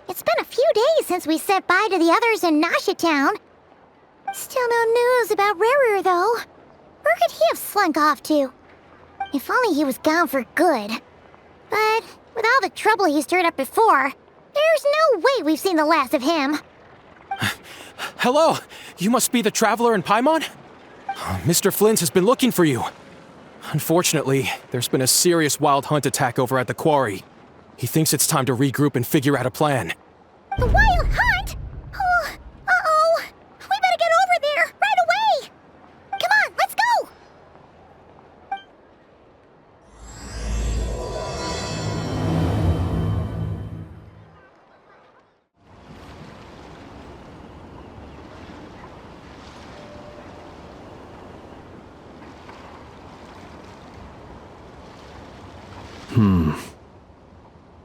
It's been a few days since we said bye to the others in Nasha Town. Still no news about Rerir, though. Where could he have slunk off to? If only he was gone for good. But with all the trouble he stirred up before, there's no way we've seen the last of him. Hello! You must be the traveler in Paimon? Mr. Flynn has been looking for you. Unfortunately, there's been a serious wild hunt attack over at the quarry. He thinks it's time to regroup and figure out a plan. The wild hunt? Oh, uh-oh. We better get over there, right away! Come on, let's go!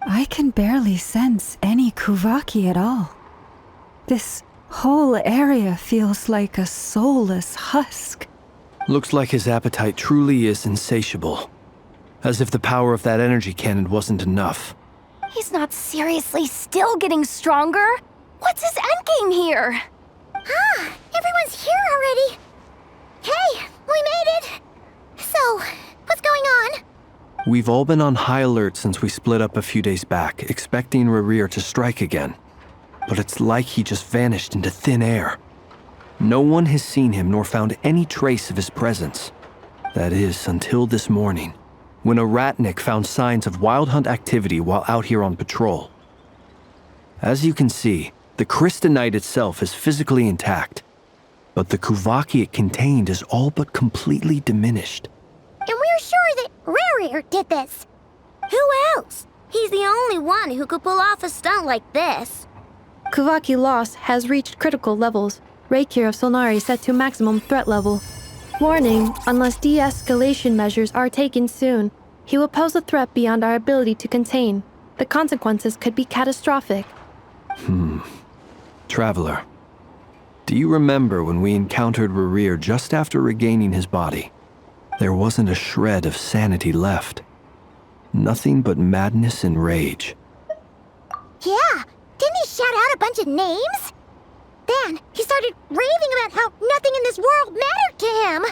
I can barely sense any Kuvaki at all. This whole area feels like a soulless husk. Looks like his appetite truly is insatiable. As if the power of that energy cannon wasn't enough. He's not seriously still getting stronger? What's his endgame here? Everyone's here already. Hey, we made it! So, what's going on? We've all been on high alert since we split up a few days back, expecting Rerir to strike again. But it's like he just vanished into thin air. No one has seen him nor found any trace of his presence. That is, until this morning, when a ratnik found signs of wild hunt activity while out here on patrol. As you can see, the crystalline itself is physically intact, but the Kuvaki it contained is all but completely diminished. And we're sure that Rerir did this. Who else? He's the only one who could pull off a stunt like this. Kuvaki loss has reached critical levels. Rerir of Solnari set to maximum threat level. Warning, unless de-escalation measures are taken soon, he will pose a threat beyond our ability to contain. The consequences could be catastrophic. Traveler, do you remember when we encountered Rerir just after regaining his body? There wasn't a shred of sanity left. Nothing but madness and rage. Yeah, didn't he shout out a bunch of names? Then he started raving about how nothing in this world mattered to him.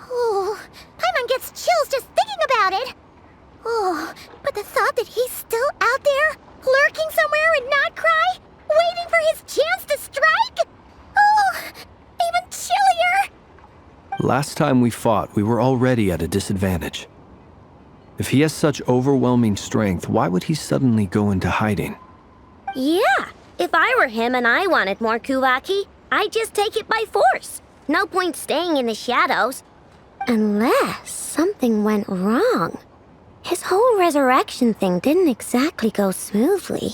Oh, Paimon gets chills just thinking about it. Oh, but the thought that he's still out there, lurking somewhere in Notcry, waiting for his chance to strike? Oh, even chillier. Last time we fought, we were already at a disadvantage. If he has such overwhelming strength, why would he suddenly go into hiding? Yeah, if I were him and I wanted more Kuvaki, I'd just take it by force. No point staying in the shadows. Unless something went wrong. His whole resurrection thing didn't exactly go smoothly.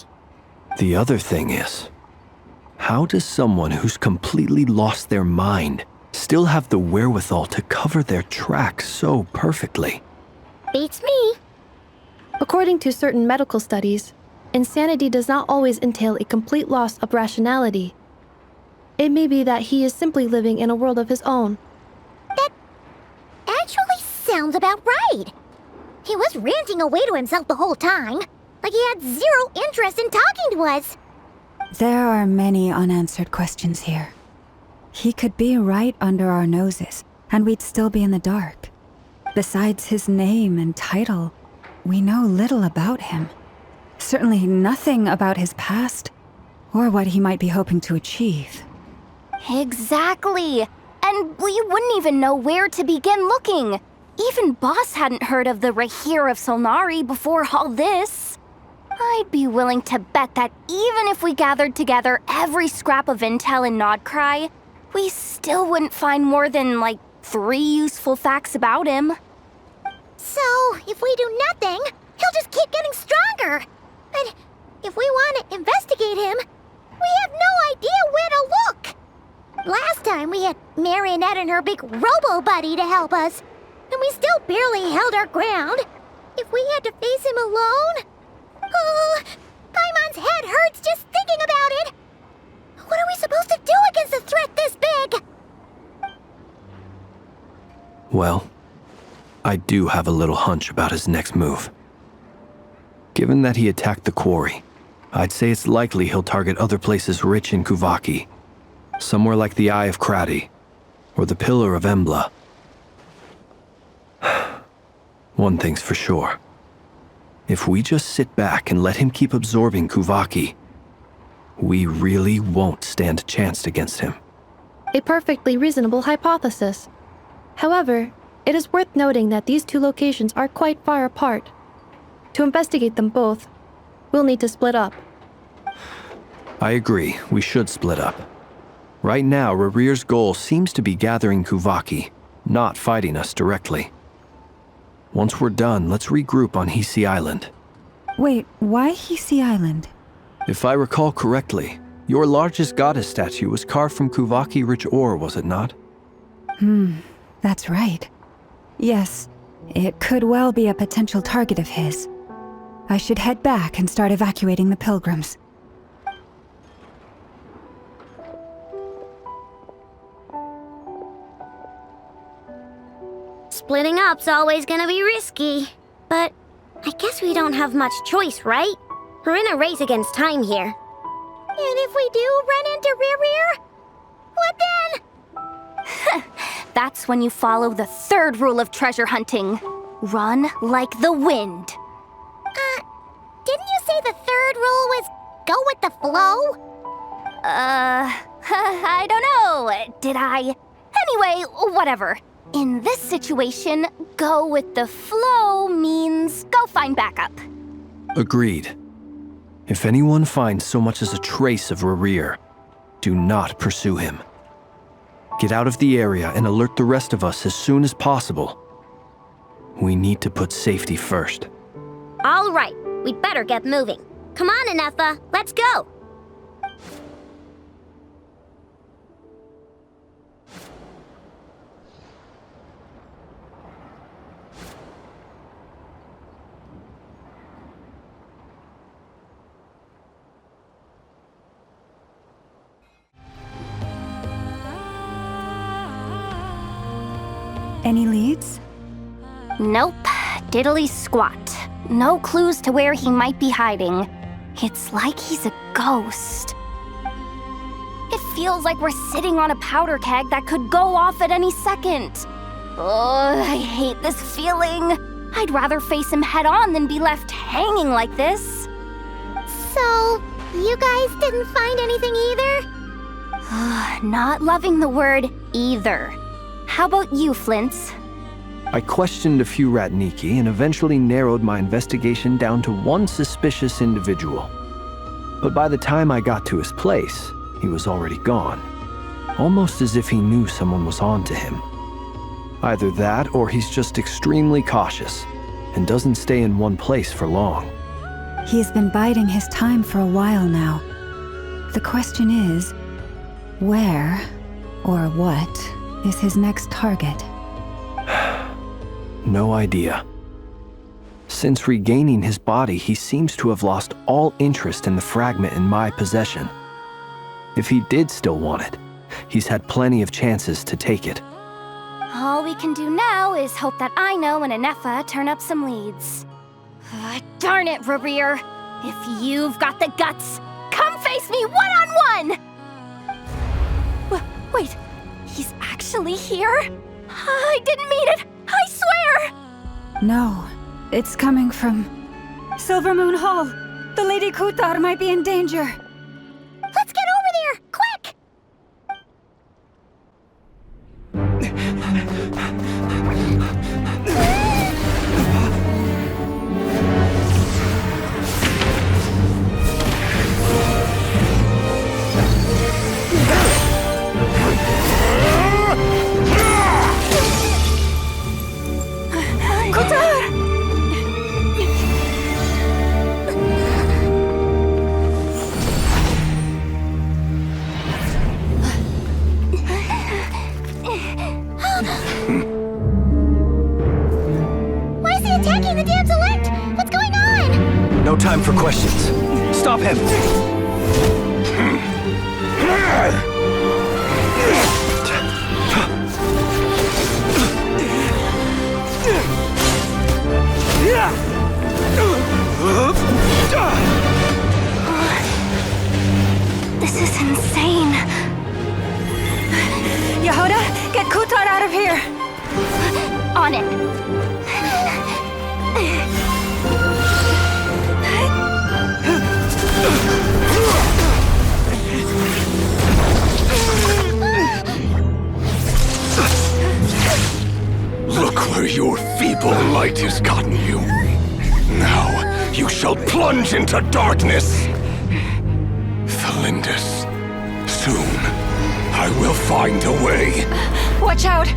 The other thing is, how does someone who's completely lost their mind still have the wherewithal to cover their tracks so perfectly? Beats me. According to certain medical studies, insanity does not always entail a complete loss of rationality. It may be that he is simply living in a world of his own. That actually sounds about right. He was ranting away to himself the whole time, like he had zero interest in talking to us. There are many unanswered questions here. He could be right under our noses, and we'd still be in the dark. Besides his name and title, we know little about him. Certainly nothing about his past, or what he might be hoping to achieve. Exactly. And we wouldn't even know where to begin looking. Even Boss hadn't heard of the Rerir of Solnari before all this. I'd be willing to bet that even if we gathered together every scrap of intel in Nodcry, we still wouldn't find more than, 3 useful facts about him. So, if we do nothing, he'll just keep getting stronger. But if we want to investigate him, we have no idea where to look. Last time we had Marionette and her big robo-buddy to help us, and we still barely held our ground. If we had to face him alone... Oh, Paimon's head hurts just thinking about it. What are we supposed to do against a threat this big? Well, I do have a little hunch about his next move. Given that he attacked the quarry, I'd say it's likely he'll target other places rich in Kuvaki. Somewhere like the Eye of Krati, or the Pillar of Embla. One thing's for sure. If we just sit back and let him keep absorbing Kuvaki, we really won't stand a chance against him. A perfectly reasonable hypothesis. However, it is worth noting that these two locations are quite far apart. To investigate them both, we'll need to split up. I agree, we should split up. Right now, Rerir's goal seems to be gathering Kuvaki, not fighting us directly. Once we're done, let's regroup on Hisi Island. Wait, why Hisi Island? If I recall correctly, your largest goddess statue was carved from Kuvaki-rich ore, was it not? That's right. Yes, it could well be a potential target of his. I should head back and start evacuating the pilgrims. Splitting up's always gonna be risky. But I guess we don't have much choice, right? We're in a race against time here. And if we do run into Rerir, what then? That's when you follow the third rule of treasure hunting. Run like the wind. Didn't you say the third rule was go with the flow? I don't know. Did I? Anyway, whatever. In this situation, go with the flow means go find backup. Agreed. If anyone finds so much as a trace of Rerir, do not pursue him. Get out of the area and alert the rest of us as soon as possible. We need to put safety first. All right, we'd better get moving. Come on, Anefa, let's go. Any leads? Nope. Diddly squat. No clues to where he might be hiding. It's like he's a ghost. It feels like we're sitting on a powder keg that could go off at any second. Oh, I hate this feeling. I'd rather face him head on than be left hanging like this. So, you guys didn't find anything either? Not loving the word either. How about you, Flint's? I questioned a few Ratniki and eventually narrowed my investigation down to one suspicious individual. But by the time I got to his place, he was already gone. Almost as if he knew someone was on to him. Either that or he's just extremely cautious and doesn't stay in one place for long. He's been biding his time for a while now. The question is, where or what is his next target? No idea. Since regaining his body, he seems to have lost all interest in the fragment in my possession. If he did still want it, he's had plenty of chances to take it. All we can do now is hope that Aino and Anefa turn up some leads. Darn it, Rerir. If you've got the guts, come face me one-on-one! Wait, he's actually here? I didn't mean it, I swear! No, it's coming from Silver Moon Hall. The Lady Kutar might be in danger. Let's get over there, quick! Why is he attacking the damselette? What's going on? No time for questions. Stop him! is insane. Yehuda, get Kutar out of here! On it. Look where your feeble light has gotten you. Now you shall plunge into darkness. Thalindus, soon I will find a way. Watch out!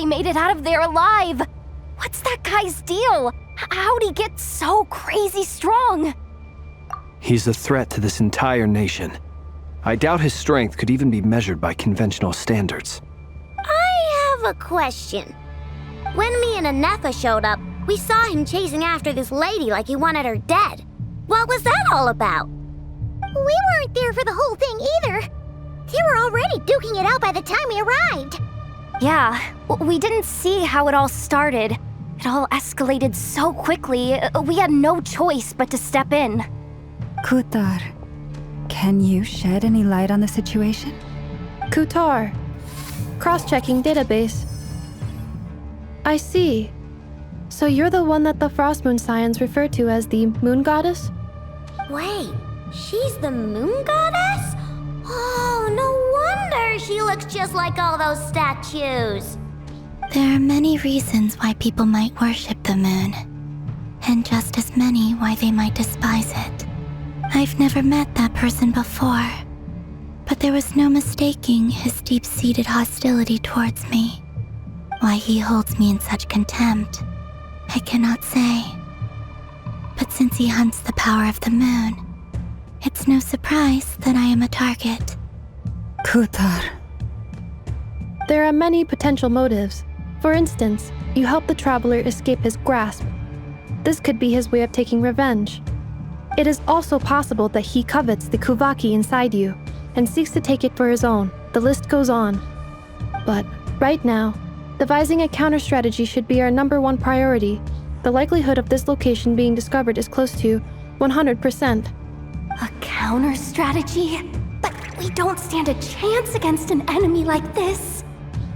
Made it out of there alive. What's that guy's deal? How'd he get so crazy strong? He's a threat to this entire nation. I doubt his strength could even be measured by conventional standards. I have a question. When me and Anefa showed up, we saw him chasing after this lady like he wanted her dead. What was that all about? We weren't there for the whole thing either. They were already duking it out by the time we arrived. Yeah, we didn't see how it all started. It all escalated so quickly, we had no choice but to step in. Kutar, can you shed any light on the situation? Kutar. Cross-checking database. I see. So you're the one that the Frost Moon Scions refer to as the Moon Goddess? Wait, she's the Moon Goddess? Oh, no wonder she looks just like all those statues. There are many reasons why people might worship the moon, and just as many why they might despise it. I've never met that person before, but there was no mistaking his deep-seated hostility towards me. Why he holds me in such contempt, I cannot say. But since he hunts the power of the moon, it's no surprise that I am a target. Kutar. There are many potential motives. For instance, you help the traveler escape his grasp. This could be his way of taking revenge. It is also possible that he covets the Kuvaki inside you and seeks to take it for his own. The list goes on. But right now, devising a counter-strategy should be our #1 priority. The likelihood of this location being discovered is close to 100%. A counter-strategy? But we don't stand a chance against an enemy like this.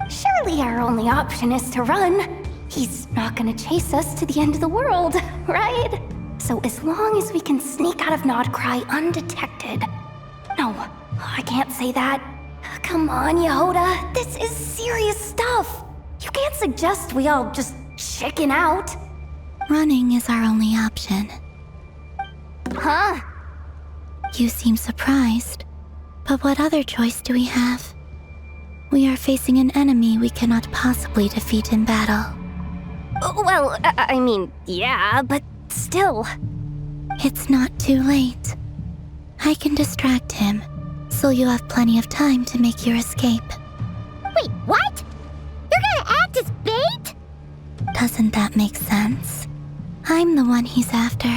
Surely our only option is to run. He's not gonna chase us to the end of the world, right? So as long as we can sneak out of Nodcry undetected. No, I can't say that. Come on, Yehuda, this is serious stuff. You can't suggest we all just chicken out. Running is our only option. Huh? You seem surprised, but what other choice do we have? We are facing an enemy we cannot possibly defeat in battle. Well, I mean, yeah, but still. It's not too late. I can distract him, so you have plenty of time to make your escape. Wait, what? You're gonna act as bait? Doesn't that make sense? I'm the one he's after.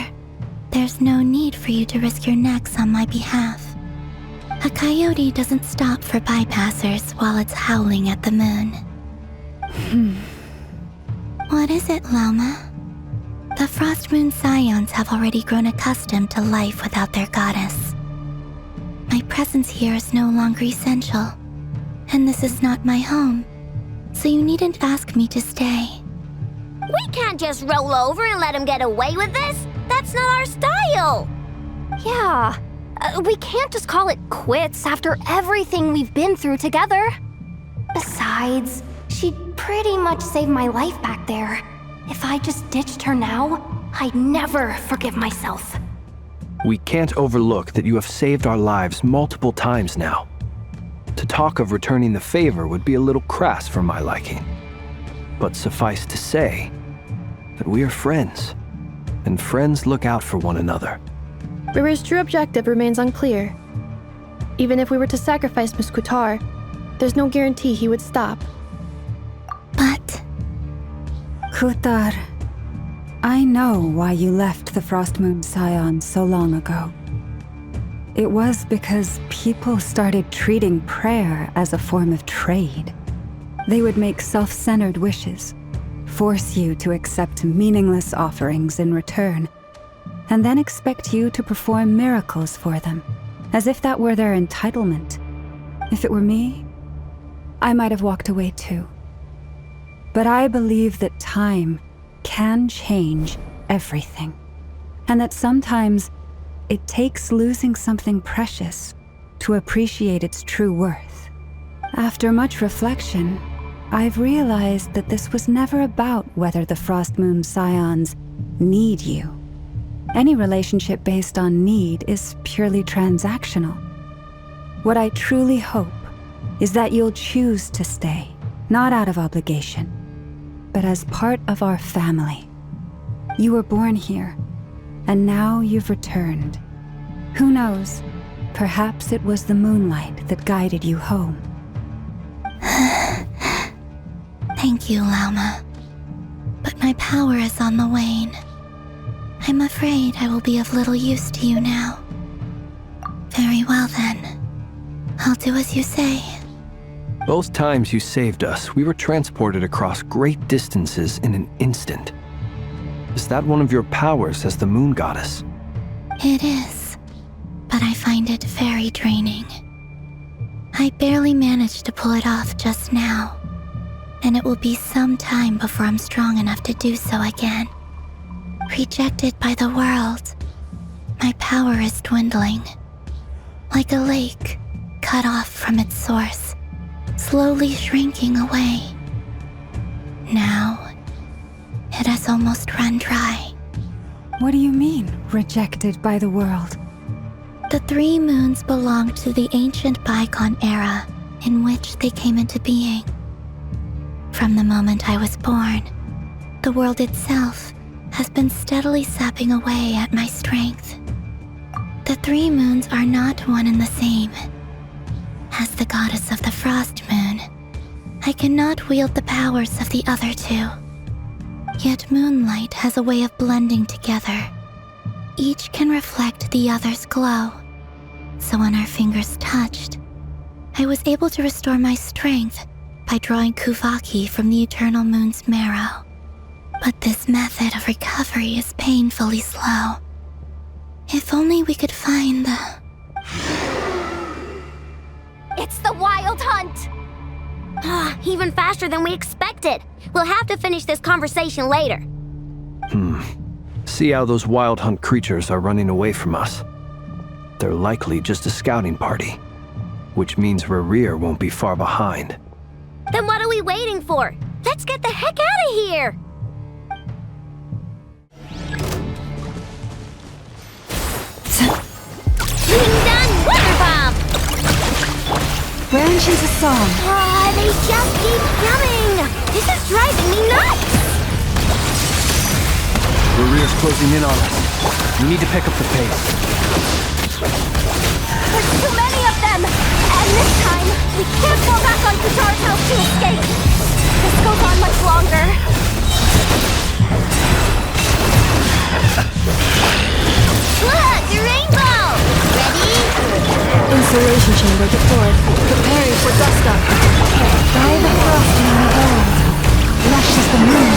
There's no need for you to risk your necks on my behalf. A coyote doesn't stop for bypassers while it's howling at the moon. What is it, Lama? The Frost Moon Scions have already grown accustomed to life without their goddess. My presence here is no longer essential, and this is not my home, so you needn't ask me to stay. We can't just roll over and let him get away with this. That's not our style. Yeah, we can't just call it quits after everything we've been through together. Besides, she'd pretty much saved my life back there. If I just ditched her now, I'd never forgive myself. We can't overlook that you have saved our lives multiple times now. To talk of returning the favor would be a little crass for my liking. But suffice to say that we are friends, and friends look out for one another. Rerir's true objective remains unclear. Even if we were to sacrifice Miss Kutar, there's no guarantee he would stop. But Kutar, I know why you left the Frost Moon Scions so long ago. It was because people started treating prayer as a form of trade. They would make self-centered wishes, force you to accept meaningless offerings in return, and then expect you to perform miracles for them, as if that were their entitlement. If it were me, I might have walked away too. But I believe that time can change everything, and that sometimes it takes losing something precious to appreciate its true worth. After much reflection, I've realized that this was never about whether the Frost Moon Scions need you. Any relationship based on need is purely transactional. What I truly hope is that you'll choose to stay, not out of obligation, but as part of our family. You were born here, and now you've returned. Who knows? Perhaps it was the moonlight that guided you home. thank you, Lama. But my power is on the wane. I'm afraid I will be of little use to you now. Very well then. I'll do as you say. Both times you saved us, we were transported across great distances in an instant. Is that one of your powers as the Moon Goddess? It is, but I find it very draining. I barely managed to pull it off just now, and it will be some time before I'm strong enough to do so again. Rejected by the world, my power is dwindling. Like a lake cut off from its source, slowly shrinking away. Now, it has almost run dry. What do you mean, rejected by the world? The 3 moons belonged to the ancient bygone era in which they came into being. From the moment I was born, the world itself has been steadily sapping away at my strength. The 3 moons are not one and the same. As the goddess of the Frost Moon, I cannot wield the powers of the other 2. Yet moonlight has a way of blending together. Each can reflect the other's glow. So when our fingers touched, I was able to restore my strength by drawing Kuvaki from the eternal moon's marrow. But this method of recovery is painfully slow. If only we could find the... It's the Wild Hunt! Even faster than we expected. We'll have to finish this conversation later. See how those Wild Hunt creatures are running away from us. They're likely just a scouting party, which means Rerir won't be far behind. Then what are we waiting for? Let's get the heck out of here! Being done, Water Bomb! Branches a song. They just keep coming! This is driving me nuts! Rerir's closing in on us. We need to pick up the pace. There's too many of them! And this time, we can't fall back on Kutar's house to escape! This goes on much longer. Look, the rainbow! Ready? Insulation chamber deployed, preparing for dust up. By the frost in the gold, lush as the moon.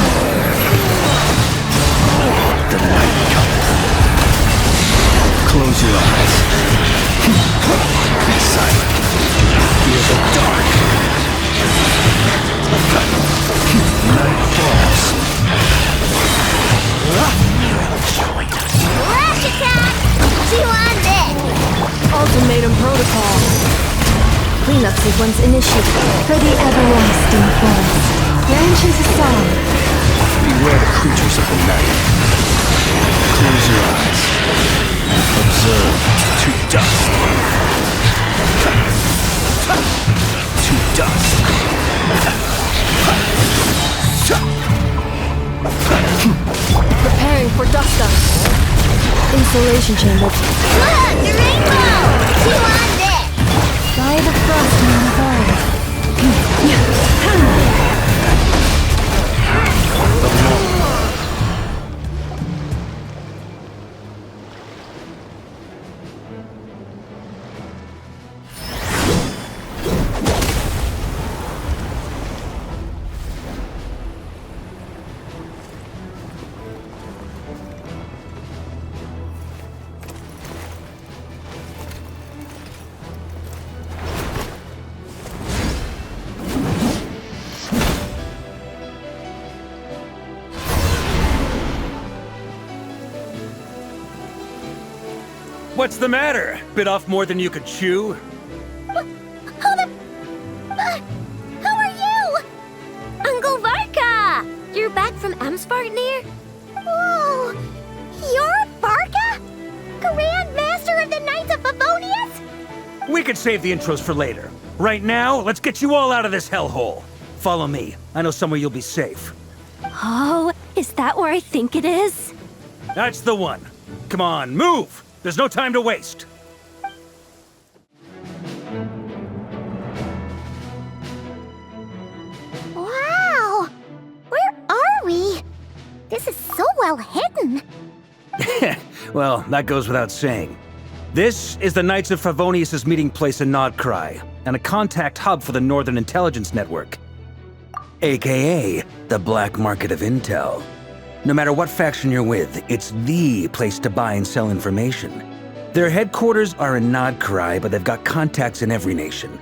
The night cometh. Close your eyes. Be silent. Fear the dark. Night falls. Flash attack! Chew on this! Ultimatum protocol. Cleanup sequence initiated. For the everlasting forest, branches a song. Beware the creatures of the night. Close your eyes. Observe to dust. To dust. Preparing for dust up. Insulation chamber. Look! The rainbow! Chew on this! By the frost moon of old. What's the matter? Bit off more than you could chew? Who are you? Uncle Varka! You're back from Amspartnir? Whoa! You're Varka? Grand Master of the Knights of Favonius? We could save the intros for later. Right now, let's get you all out of this hellhole. Follow me. I know somewhere you'll be safe. Oh, is that where I think it is? That's the one. Come on, move! There's no time to waste. Wow! Where are we? This is so well hidden. Well, that goes without saying. This is the Knights of Favonius' meeting place in Nodcry, and a contact hub for the Northern Intelligence Network. AKA, the black market of intel. No matter what faction you're with, it's the place to buy and sell information. Their headquarters are in Nodcry, but they've got contacts in every nation.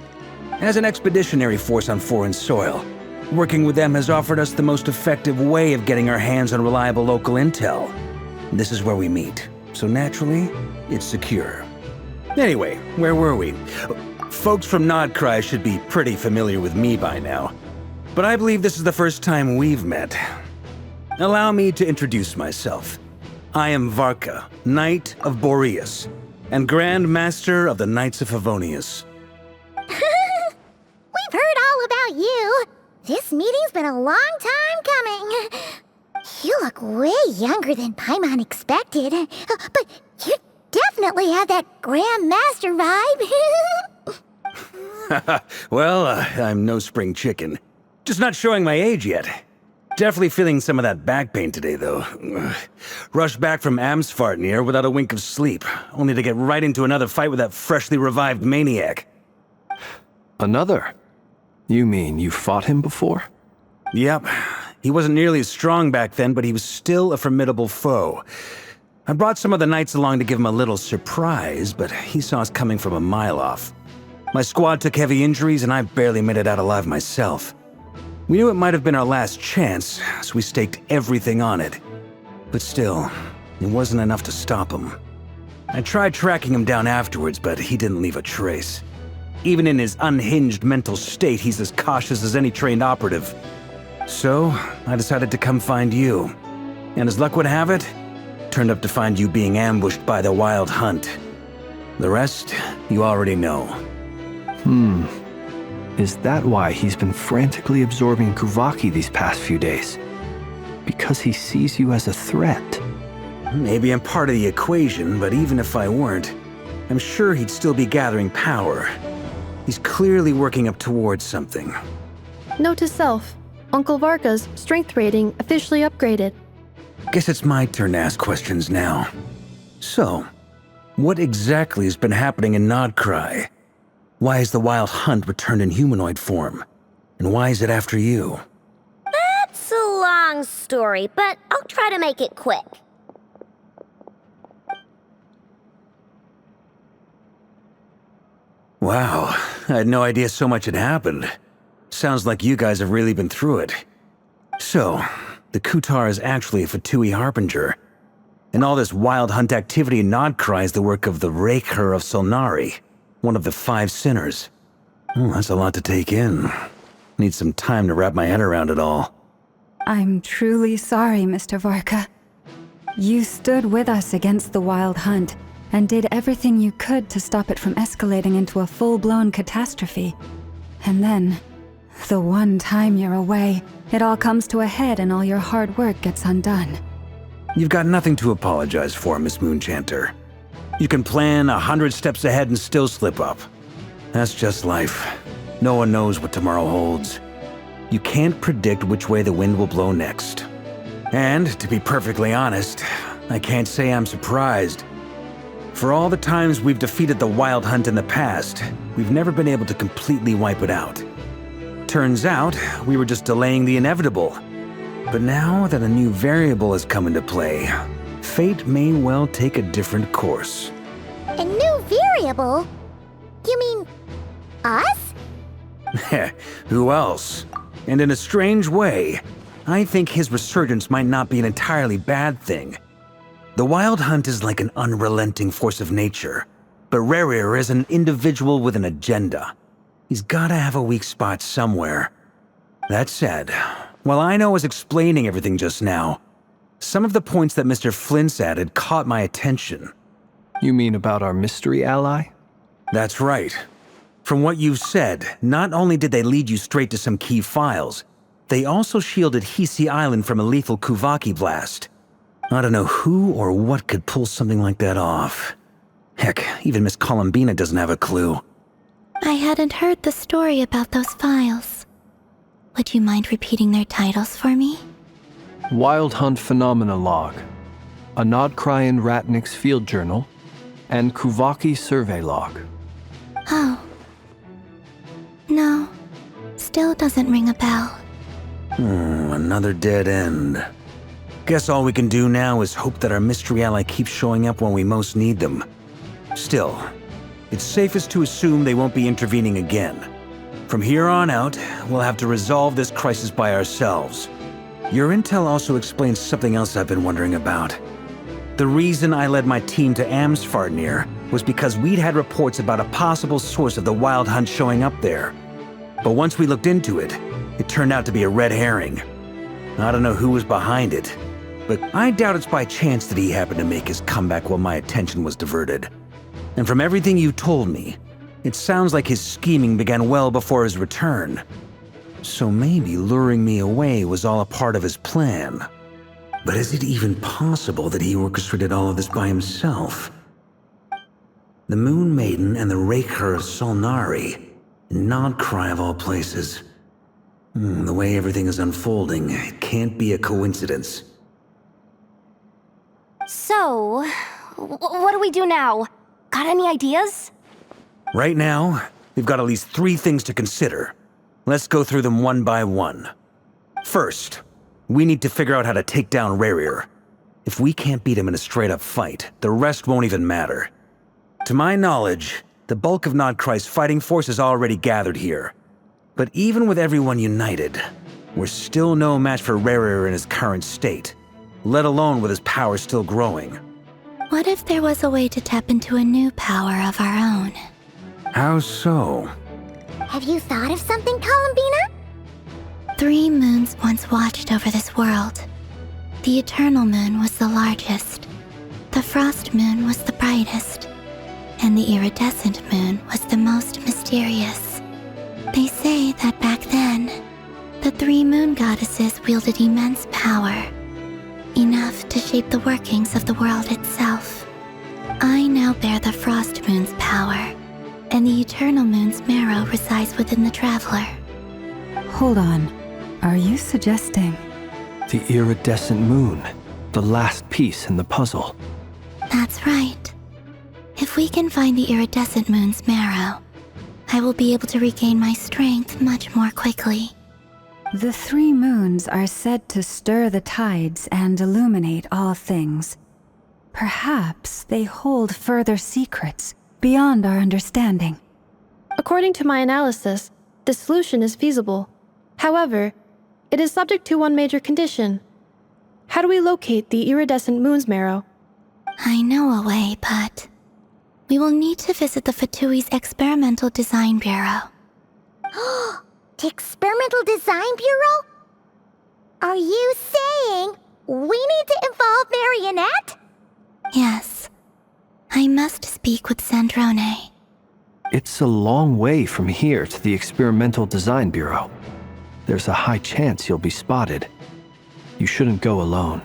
As an expeditionary force on foreign soil, working with them has offered us the most effective way of getting our hands on reliable local intel. This is where we meet, so naturally, it's secure. Anyway, where were we? Folks from Nodcry should be pretty familiar with me by now, but I believe this is the first time we've met. Allow me to introduce myself. I am Varka, Knight of Boreas, and Grand Master of the Knights of Favonius. We've heard all about you. This meeting's been a long time coming. You look way younger than Paimon expected, but you definitely have that Grand Master vibe. Well, I'm no spring chicken. Just not showing my age yet. Definitely feeling some of that back pain today, though. Rushed back from Amsfartnir without a wink of sleep, only to get right into another fight with that freshly revived maniac. Another? You mean you fought him before? Yep. He wasn't nearly as strong back then, but he was still a formidable foe. I brought some of the knights along to give him a little surprise, but he saw us coming from a mile off. My squad took heavy injuries, and I barely made it out alive myself. We knew it might have been our last chance, so we staked everything on it. But still, it wasn't enough to stop him. I tried tracking him down afterwards, but he didn't leave a trace. Even in his unhinged mental state, he's as cautious as any trained operative. So, I decided to come find you. And as luck would have it, turned up to find you being ambushed by the Wild Hunt. The rest, you already know. Is that why he's been frantically absorbing Kuvaki these past few days? Because he sees you as a threat? Maybe I'm part of the equation, but even if I weren't, I'm sure he'd still be gathering power. He's clearly working up towards something. Note to self, Uncle Varka's strength rating officially upgraded. Guess it's my turn to ask questions now. So, what exactly has been happening in Nodcry? Why is the Wild Hunt returned in humanoid form? And why is it after you? That's a long long story, but I'll try to make it quick. Wow, I had no idea so much had happened. Sounds like you guys have really been through it. So, the Kutar is actually a Fatui Harbinger. And all this wild hunt activity in Nodcry is the work of the Rerir of Solnari, one of the 5 sinners. Oh, that's a lot to take in. Need some time to wrap my head around it all. I'm truly sorry, Mr. Varka. You stood with us against the Wild Hunt and did everything you could to stop it from escalating into a full-blown catastrophe. And then, the one time you're away, it all comes to a head and all your hard work gets undone. You've got nothing to apologize for, Miss Moonchanter. You can plan 100 steps ahead and still slip up. That's just life. No one knows what tomorrow holds. You can't predict which way the wind will blow next. And, to be perfectly honest, I can't say I'm surprised. For all the times we've defeated the Wild Hunt in the past, we've never been able to completely wipe it out. Turns out, we were just delaying the inevitable. But now that a new variable has come into play, fate may well take a different course. A new variable? You mean us? Who else? And in a strange way, I think his resurgence might not be an entirely bad thing. The Wild Hunt is like an unrelenting force of nature, but Rerir is an individual with an agenda. He's gotta have a weak spot somewhere. That said, while I was explaining everything just now, some of the points that Mr. Flint's added caught my attention. You mean about our mystery ally? That's right. From what you've said, not only did they lead you straight to some key files, they also shielded Hisi Island from a lethal Kuvaki blast. I don't know who or what could pull something like that off. Heck, even Miss Columbina doesn't have a clue. I hadn't heard the story about those files. Would you mind repeating their titles for me? Wild Hunt Phenomena Log, a Nodcryan Ratnik's Field Journal, and Kuvaki Survey Log. Oh. No. Still doesn't ring a bell. Another dead end. Guess all we can do now is hope that our mystery ally keeps showing up when we most need them. Still, it's safest to assume they won't be intervening again. From here on out, we'll have to resolve this crisis by ourselves. Your intel also explains something else I've been wondering about. The reason I led my team to Amsfarnir was because we'd had reports about a possible source of the Wild Hunt showing up there. But once we looked into it, it turned out to be a red herring. I don't know who was behind it, but I doubt it's by chance that he happened to make his comeback while my attention was diverted. And from everything you told me, it sounds like his scheming began well before his return. So maybe luring me away was all a part of his plan. But is it even possible that he orchestrated all of this by himself? The Moon Maiden and the Rerir of Solnari, Nodcry of all places. The way everything is unfolding, it can't be a coincidence. So, what do we do now? Got any ideas? Right now, we've got at least 3 things to consider. Let's go through them one by one. First, we need to figure out how to take down Rerir. If we can't beat him in a straight-up fight, the rest won't even matter. To my knowledge, the bulk of Nodcry's fighting force is already gathered here. But even with everyone united, we're still no match for Rerir in his current state, let alone with his power still growing. What if there was a way to tap into a new power of our own? How so? Have you thought of something, Columbina? 3 moons once watched over this world. The Eternal Moon was the largest. The Frost Moon was the brightest. And the Iridescent Moon was the most mysterious. They say that back then, the 3 moon goddesses wielded immense power, enough to shape the workings of the world itself. I now bear the Frost Moon's power, and the Eternal Moon's marrow resides within the Traveler. Hold on. Are you suggesting? The Iridescent Moon, the last piece in the puzzle. That's right. If we can find the Iridescent Moon's marrow, I will be able to regain my strength much more quickly. The 3 moons are said to stir the tides and illuminate all things. Perhaps they hold further secrets beyond our understanding. According to my analysis, the solution is feasible. However, it is subject to one major condition. How do we locate the iridescent moon's marrow? I know a way, but we will need to visit the Fatui's Experimental Design Bureau. The Experimental Design Bureau? Are you saying we need to involve Marionette? Yes. I must speak with Sandrone. It's a long way from here to the Experimental Design Bureau. There's a high chance you'll be spotted. You shouldn't go alone.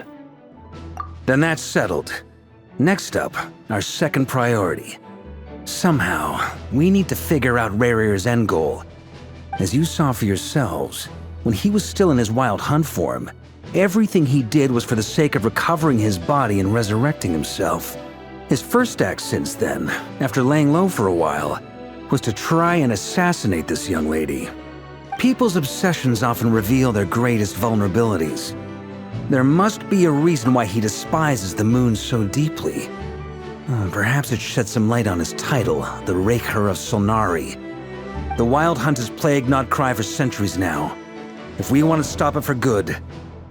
Then that's settled. Next up, our second priority. Somehow, we need to figure out Rerir's end goal. As you saw for yourselves, when he was still in his wild hunt form, everything he did was for the sake of recovering his body and resurrecting himself. His first act since then, after laying low for a while, was to try and assassinate this young lady. People's obsessions often reveal their greatest vulnerabilities. There must be a reason why he despises the moon so deeply. Perhaps it sheds some light on his title, the Rerir of Solnari. The Wild Hunt has plagued Notcry for centuries now. If we want to stop it for good,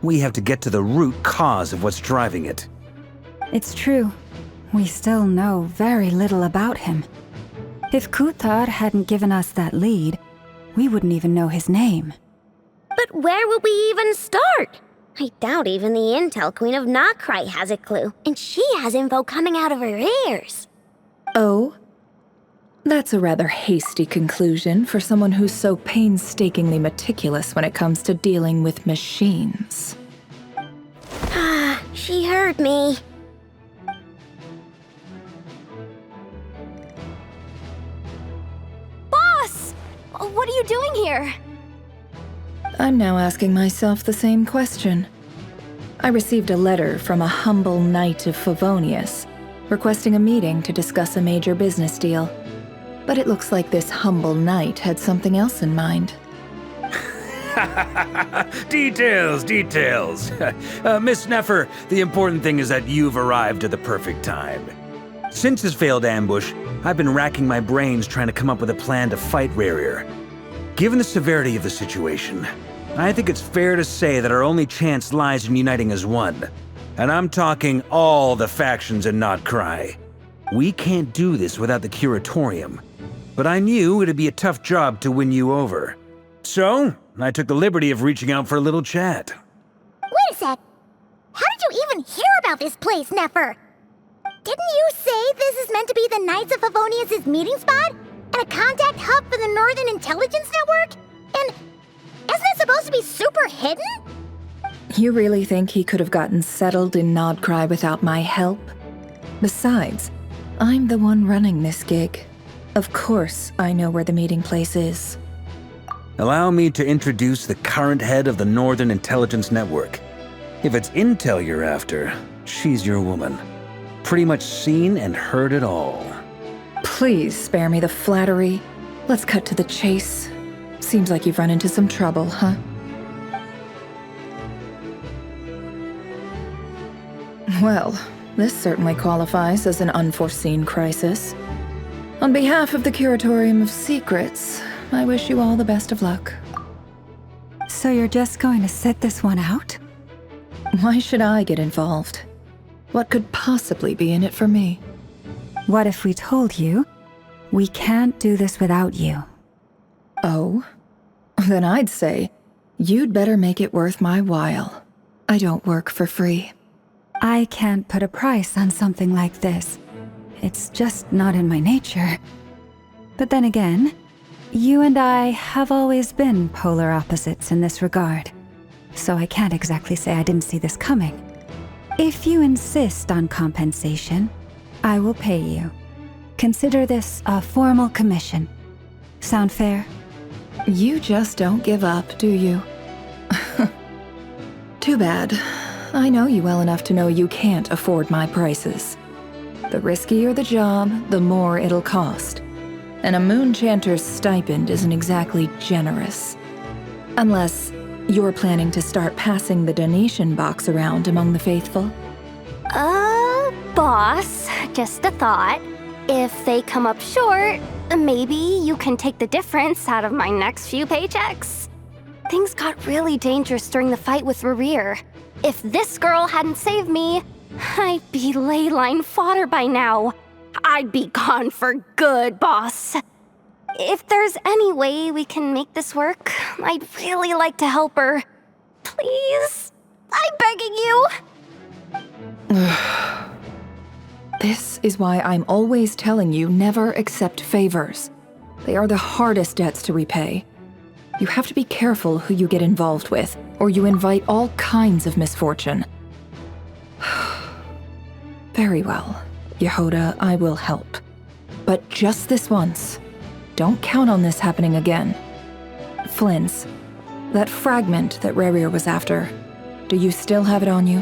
we have to get to the root cause of what's driving it. It's true. We still know very little about him. If Kuthar hadn't given us that lead, we wouldn't even know his name. But where would we even start? I doubt even the Intel Queen of Notcry has a clue, and she has info coming out of her ears. Oh? That's a rather hasty conclusion for someone who's so painstakingly meticulous when it comes to dealing with machines. She heard me. Boss! What are you doing here? I'm now asking myself the same question. I received a letter from a humble knight of Favonius, requesting a meeting to discuss a major business deal. But it looks like this humble knight had something else in mind. Details. Miss Nefer, the important thing is that you've arrived at the perfect time. Since his failed ambush, I've been racking my brains trying to come up with a plan to fight Rerir. Given the severity of the situation, I think it's fair to say that our only chance lies in uniting as one. And I'm talking all the factions in Notcry. We can't do this without the Curatorium, but I knew it'd be a tough job to win you over. So, I took the liberty of reaching out for a little chat. Wait a sec. How did you even hear about this place, Nefer? Didn't you say this is meant to be the Knights of Favonius' meeting spot? And a contact hub for the Northern Intelligence Network? And isn't it supposed to be super hidden? You really think he could have gotten settled in Notcry without my help? Besides, I'm the one running this gig. Of course I know where the meeting place is. Allow me to introduce the current head of the Northern Intelligence Network. If it's intel you're after, she's your woman. Pretty much seen and heard it all. Please spare me the flattery. Let's cut to the chase. Seems like you've run into some trouble, huh? Well, this certainly qualifies as an unforeseen crisis. On behalf of the Curatorium of Secrets, I wish you all the best of luck. So you're just going to sit this one out? Why should I get involved? What could possibly be in it for me? What if we told you we can't do this without you? Oh? Then I'd say you'd better make it worth my while. I don't work for free. I can't put a price on something like this. It's just not in my nature. But then again, you and I have always been polar opposites in this regard. So I can't exactly say I didn't see this coming. If you insist on compensation, I will pay you. Consider this a formal commission. Sound fair? You just don't give up, do you? Too bad. I know you well enough to know you can't afford my prices. The riskier the job, the more it'll cost. And a Moonchanter's stipend isn't exactly generous. Unless You're planning to start passing the donation box around among the faithful? Boss, just a thought. If they come up short, maybe you can take the difference out of my next few paychecks. Things got really dangerous during the fight with Rerir. If this girl hadn't saved me, I'd be ley line fodder by now. I'd be gone for good, boss. If there's any way we can make this work, I'd really like to help her. Please? I'm begging you. This is why I'm always telling you never accept favors. They are the hardest debts to repay. You have to be careful who you get involved with, or you invite all kinds of misfortune. Very well, Yehoda, I will help. But just this once. Don't count on this happening again. Flynn's, that fragment that Rerir was after, do you still have it on you?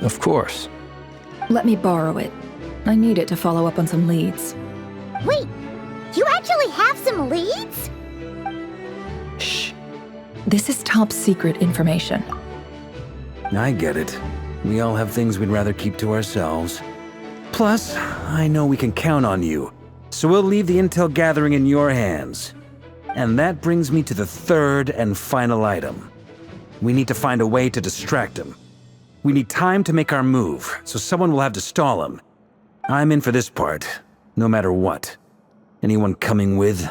Of course. Let me borrow it. I need it to follow up on some leads. Wait, you actually have some leads? Shh. This is top secret information. I get it. We all have things we'd rather keep to ourselves. Plus, I know we can count on you, so we'll leave the intel gathering in your hands. And that brings me to the third and final item. We need to find a way to distract him. We need time to make our move, so someone will have to stall him. I'm in for this part, no matter what. Anyone coming with?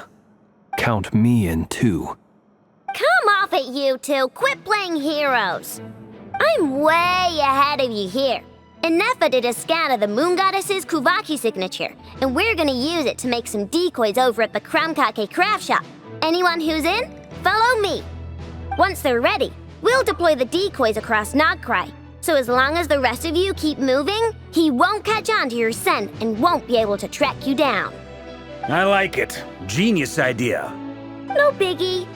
Count me in too. Come off it, you two. Quit playing heroes. I'm way ahead of you here. Nefa did a scan of the Moon Goddess's Kuvaki signature, and we're gonna use it to make some decoys over at the Kramkake craft shop. Anyone who's in, follow me. Once they're ready, we'll deploy the decoys across Nogcry. So as long as the rest of you keep moving, he won't catch on to your scent and won't be able to track you down. I like it. Genius idea. No biggie.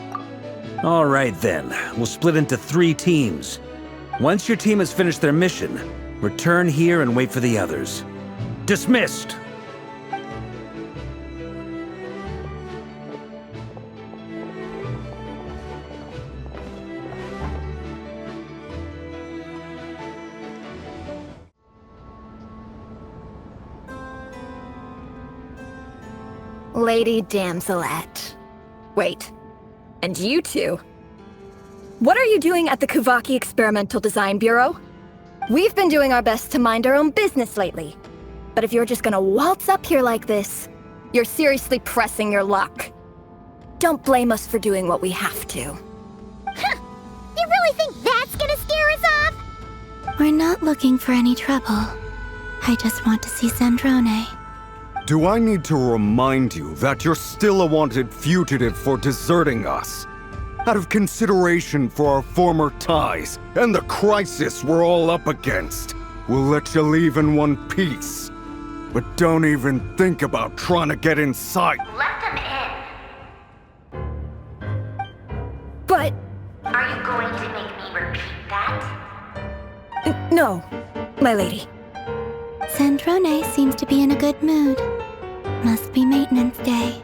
All right then, we'll split into 3 teams. Once your team has finished their mission, return here and wait for the others. Dismissed! Lady Damselette. Wait, and you two? What are you doing at the Kuvaki Experimental Design Bureau? We've been doing our best to mind our own business lately. But if you're just gonna waltz up here like this, you're seriously pressing your luck. Don't blame us for doing what we have to. Huh. You really think that's gonna scare us off? We're not looking for any trouble. I just want to see Zandrone. Do I need to remind you that you're still a wanted fugitive for deserting us? Out of consideration for our former ties and the crisis we're all up against, we'll let you leave in one piece. But don't even think about trying to get inside. Let them in. But... Are you going to make me repeat that? No, my lady. Zandrone seems to be in a good mood. Must be maintenance day.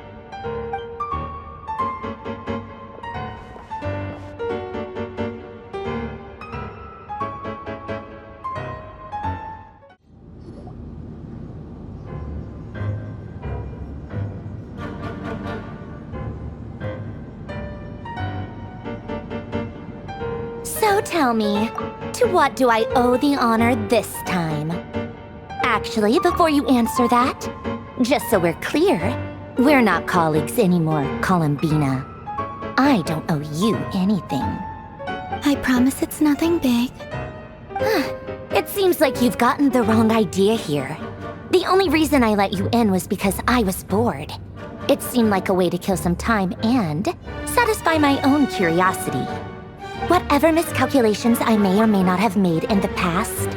So tell me, to what do I owe the honor this time? Actually, before you answer that, just so we're clear, we're not colleagues anymore, Columbina. I don't owe you anything. I promise it's nothing big. It seems like you've gotten the wrong idea here. The only reason I let you in was because I was bored. It seemed like a way to kill some time and satisfy my own curiosity. Whatever miscalculations I may or may not have made in the past,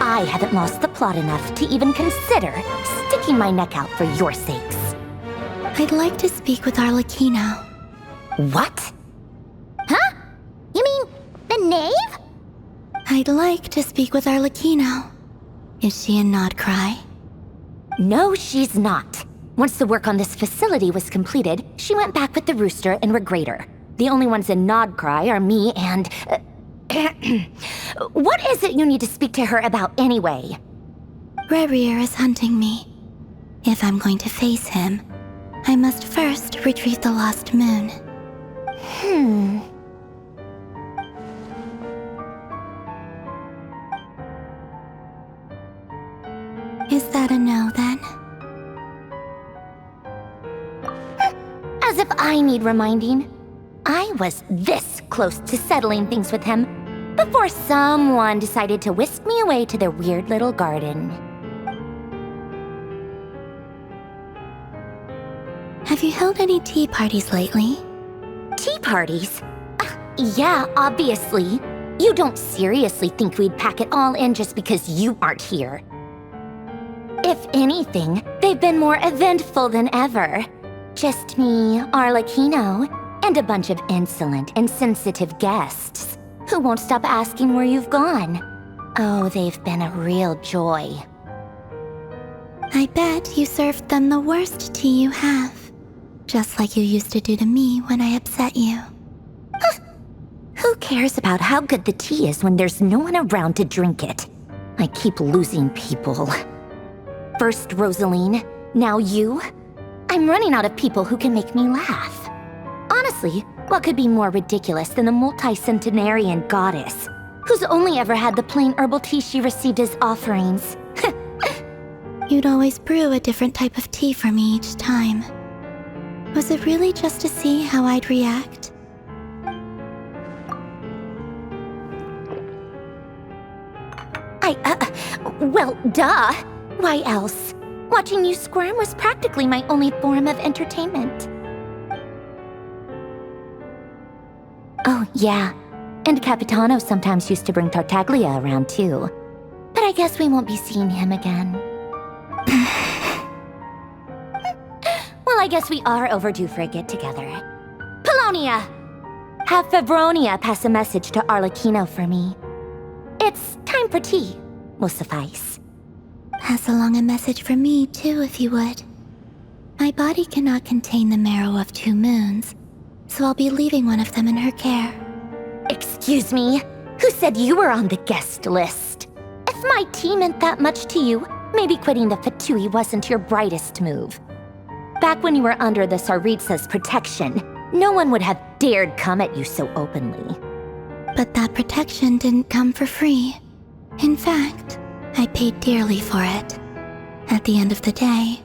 I haven't lost the plot enough to even consider sticking my neck out for your sakes. I'd like to speak with Arlecchino. What? Huh? You mean the knave? I'd like to speak with Arlecchino. Is she in Nogcry? No, she's not. Once the work on this facility was completed, she went back with the Rooster and Regrator. The only ones in Nodcry are me and... What is it you need to speak to her about anyway? Rerir is hunting me. If I'm going to face him, I must first retrieve the lost moon. Is that a no, then? As if I need reminding. I was this close to settling things with him before someone decided to whisk me away to their weird little garden. Have you held any tea parties lately? Tea parties? Yeah, obviously. You don't seriously think we'd pack it all in just because you aren't here. If anything, they've been more eventful than ever. Just me, Arlecchino, and a bunch of insolent, insensitive guests who won't stop asking where you've gone. Oh, they've been a real joy. I bet you served them the worst tea you have. Just like you used to do to me when I upset you. Who cares about how good the tea is when there's no one around to drink it? I keep losing people. First Rosaline, now you. I'm running out of people who can make me laugh. Honestly, what could be more ridiculous than the multi-centenarian goddess, who's only ever had the plain herbal tea she received as offerings? You'd always brew a different type of tea for me each time. Was it really just to see how I'd react? Well, duh. Why else? Watching you squirm was practically my only form of entertainment. Oh, yeah. And Capitano sometimes used to bring Tartaglia around, too. But I guess we won't be seeing him again. Well, I guess we are overdue for a get-together. Polonia! Have Favronia pass a message to Arlecchino for me. It's time for tea. Will suffice. Pass along a message for me, too, if you would. My body cannot contain the marrow of 2 moons, so I'll be leaving one of them in her care. Excuse me? Who said you were on the guest list? If my tea meant that much to you, maybe quitting the Fatui wasn't your brightest move. Back when you were under the Tsaritsa's protection, no one would have dared come at you so openly. But that protection didn't come for free. In fact, I paid dearly for it. At the end of the day,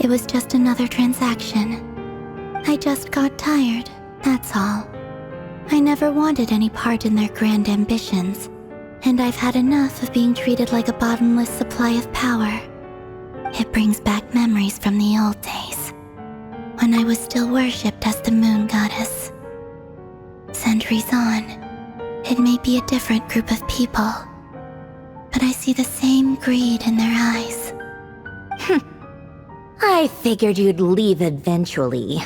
it was just another transaction. I just got tired, that's all. I never wanted any part in their grand ambitions, and I've had enough of being treated like a bottomless supply of power. It brings back memories from the old days, when I was still worshipped as the moon goddess. Centuries on, it may be a different group of people, but I see the same greed in their eyes. I figured you'd leave eventually.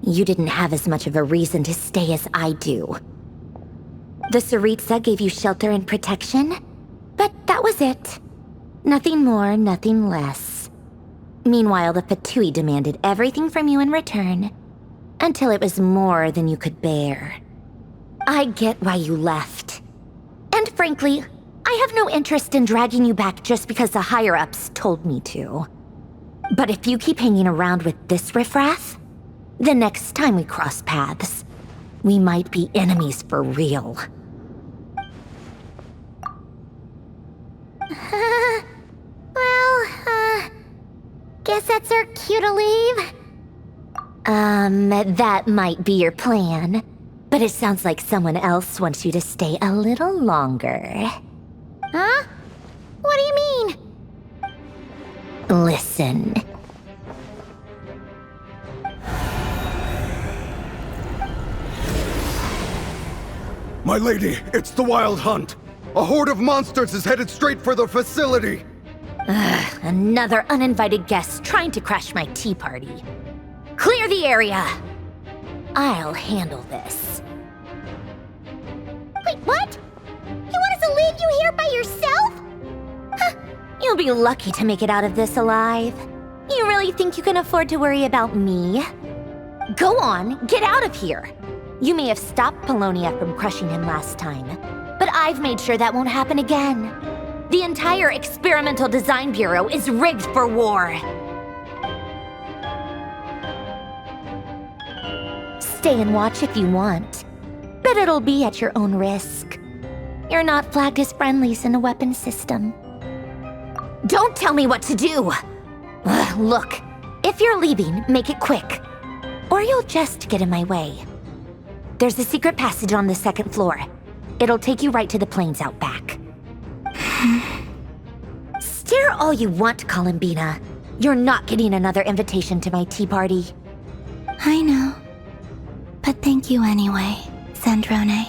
You didn't have as much of a reason to stay as I do. The Tsaritsa gave you shelter and protection, but that was it. Nothing more, nothing less. Meanwhile, the Fatui demanded everything from you in return, until it was more than you could bear. I get why you left. And frankly, I have no interest in dragging you back just because the higher-ups told me to. But if you keep hanging around with this riffraff, the next time we cross paths, we might be enemies for real. Guess that's our cue to leave? That might be your plan. But it sounds like someone else wants you to stay a little longer. Huh? What do you mean? Listen. My lady, it's the Wild Hunt. A horde of monsters is headed straight for the facility. Ugh, another uninvited guest trying to crash my tea party. Clear the area! I'll handle this. Wait, what? You want us to leave you here by yourself? Huh, you'll be lucky to make it out of this alive. You really think you can afford to worry about me? Go on, get out of here. You may have stopped Polonia from crushing him last time, but I've made sure that won't happen again. The entire Experimental Design Bureau is rigged for war. Stay and watch if you want, but it'll be at your own risk. You're not flagged as friendlies in the weapons system. Don't tell me what to do! Look, if you're leaving, make it quick, or you'll just get in my way. There's a secret passage on the second floor. It'll take you right to the plains out back. Stare all you want, Columbina. You're not getting another invitation to my tea party. I know. But thank you anyway, Sandrone.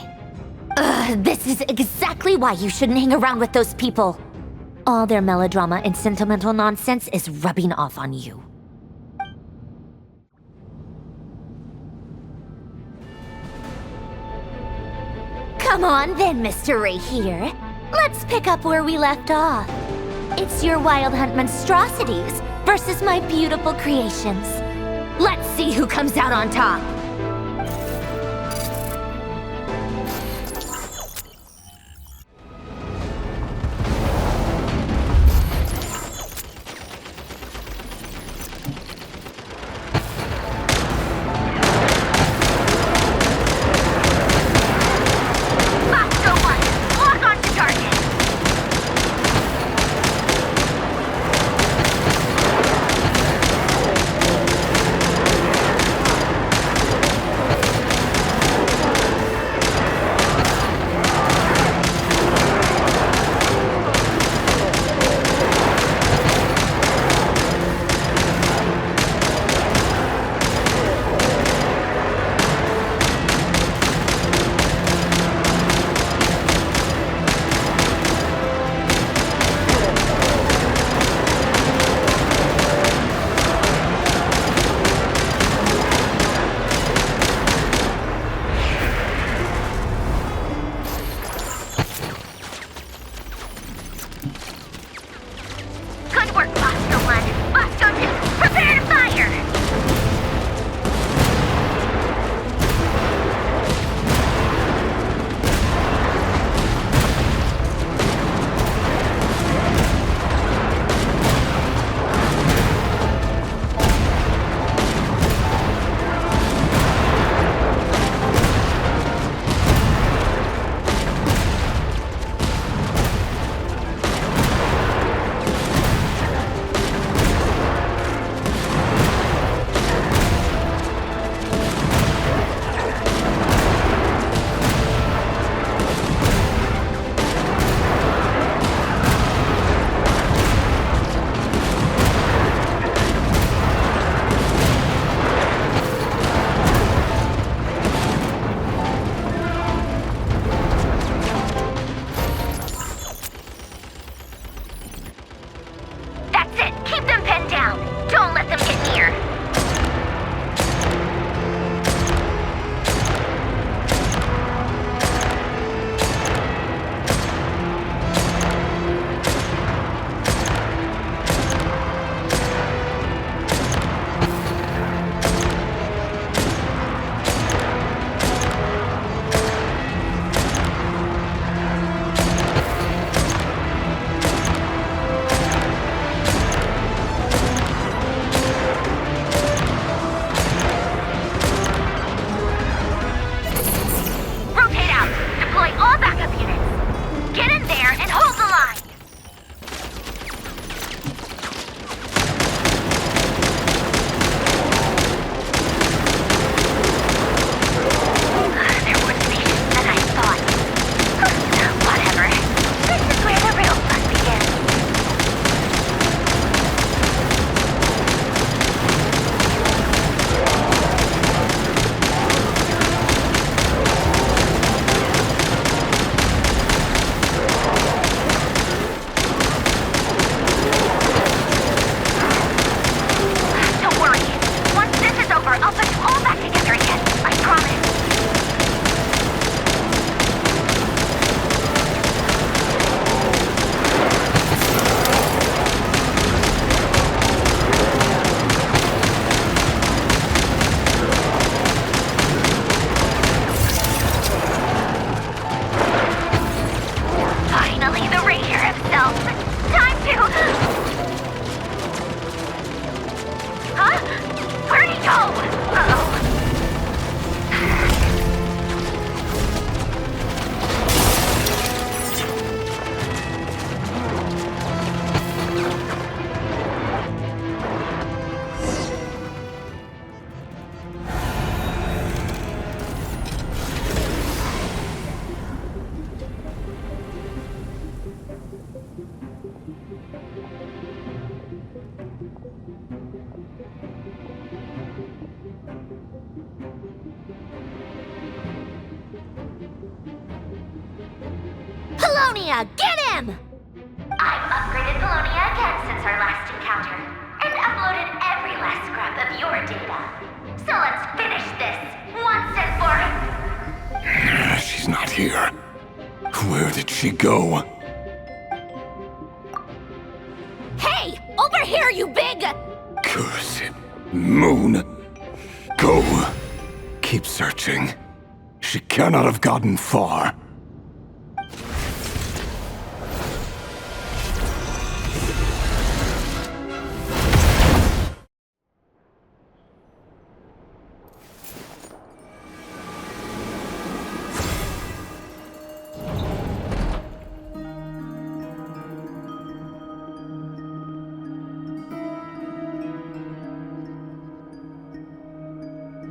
This is exactly why you shouldn't hang around with those people. All their melodrama and sentimental nonsense is rubbing off on you. Come on then, Mr. Rerir. Let's pick up where we left off. It's your Wild Hunt monstrosities versus my beautiful creations. Let's see who comes out on top. Polonia! Get him! I've upgraded Polonia again since our last encounter, and uploaded every last scrap of your data. So let's finish this, once and for... She's not here. Where did she go? Hey! Over here, you big... Curse it. Moon. Go. Keep searching. She cannot have gotten far.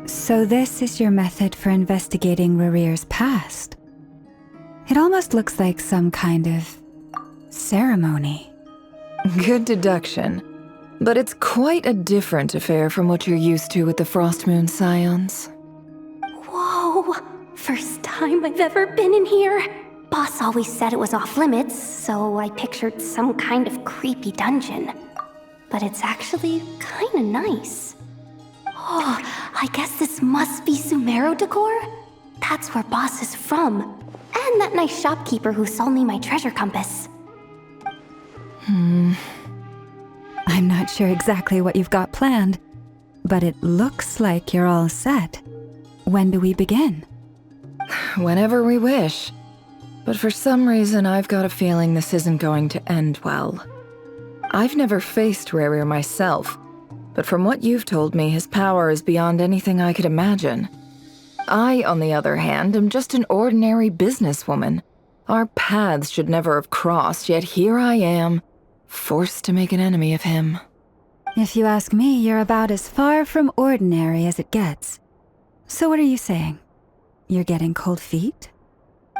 So this is your method for investigating Rerir's past? It almost looks like some kind of ceremony. Good deduction. But it's quite a different affair from what you're used to with the Frostmoon Scions. Whoa! First time I've ever been in here. Boss always said it was off limits, so I pictured some kind of creepy dungeon. But it's actually kinda nice. Oh, I guess this must be Sumero decor? That's where Boss is from. And that nice shopkeeper who sold me my treasure compass. I'm not sure exactly what you've got planned, but it looks like you're all set. When do we begin? Whenever we wish. But for some reason, I've got a feeling this isn't going to end well. I've never faced Rerir myself, but from what you've told me, his power is beyond anything I could imagine. I, on the other hand, am just an ordinary businesswoman. Our paths should never have crossed, yet here I am, forced to make an enemy of him. If you ask me, you're about as far from ordinary as it gets. So what are you saying? You're getting cold feet?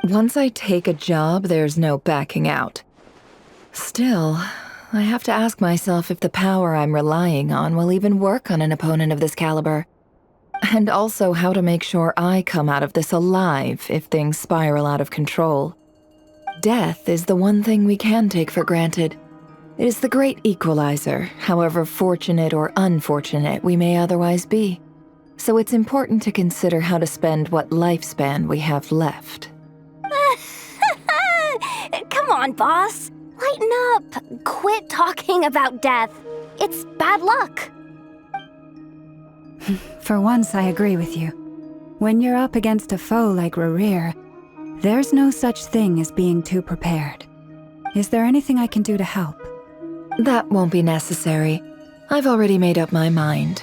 Once I take a job, there's no backing out. Still, I have to ask myself if the power I'm relying on will even work on an opponent of this caliber. And also how to make sure I come out of this alive if things spiral out of control. Death is the one thing we can take for granted. It is the great equalizer, however fortunate or unfortunate we may otherwise be. So it's important to consider how to spend what lifespan we have left. Come on, boss. Lighten up. Quit talking about death. It's bad luck. For once, I agree with you. When you're up against a foe like Rerir, there's no such thing as being too prepared. Is there anything I can do to help? That won't be necessary. I've already made up my mind.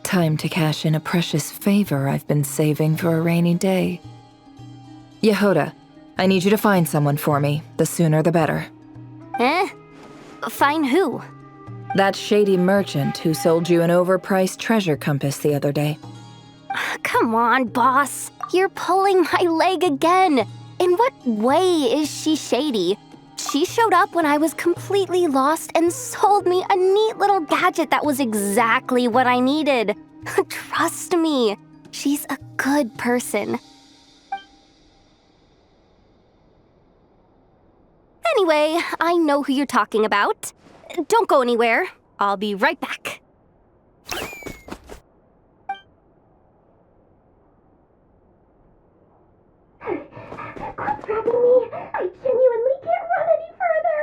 Time to cash in a precious favor I've been saving for a rainy day. Yehoda, I need you to find someone for me. The sooner the better. Find who? That shady merchant who sold you an overpriced treasure compass the other day. Come on, boss. You're pulling my leg again. In what way is she shady? She showed up when I was completely lost and sold me a neat little gadget that was exactly what I needed. Trust me, she's a good person. Anyway, I know who you're talking about. Don't go anywhere. I'll be right back. Quit dragging me. I genuinely can't run any further.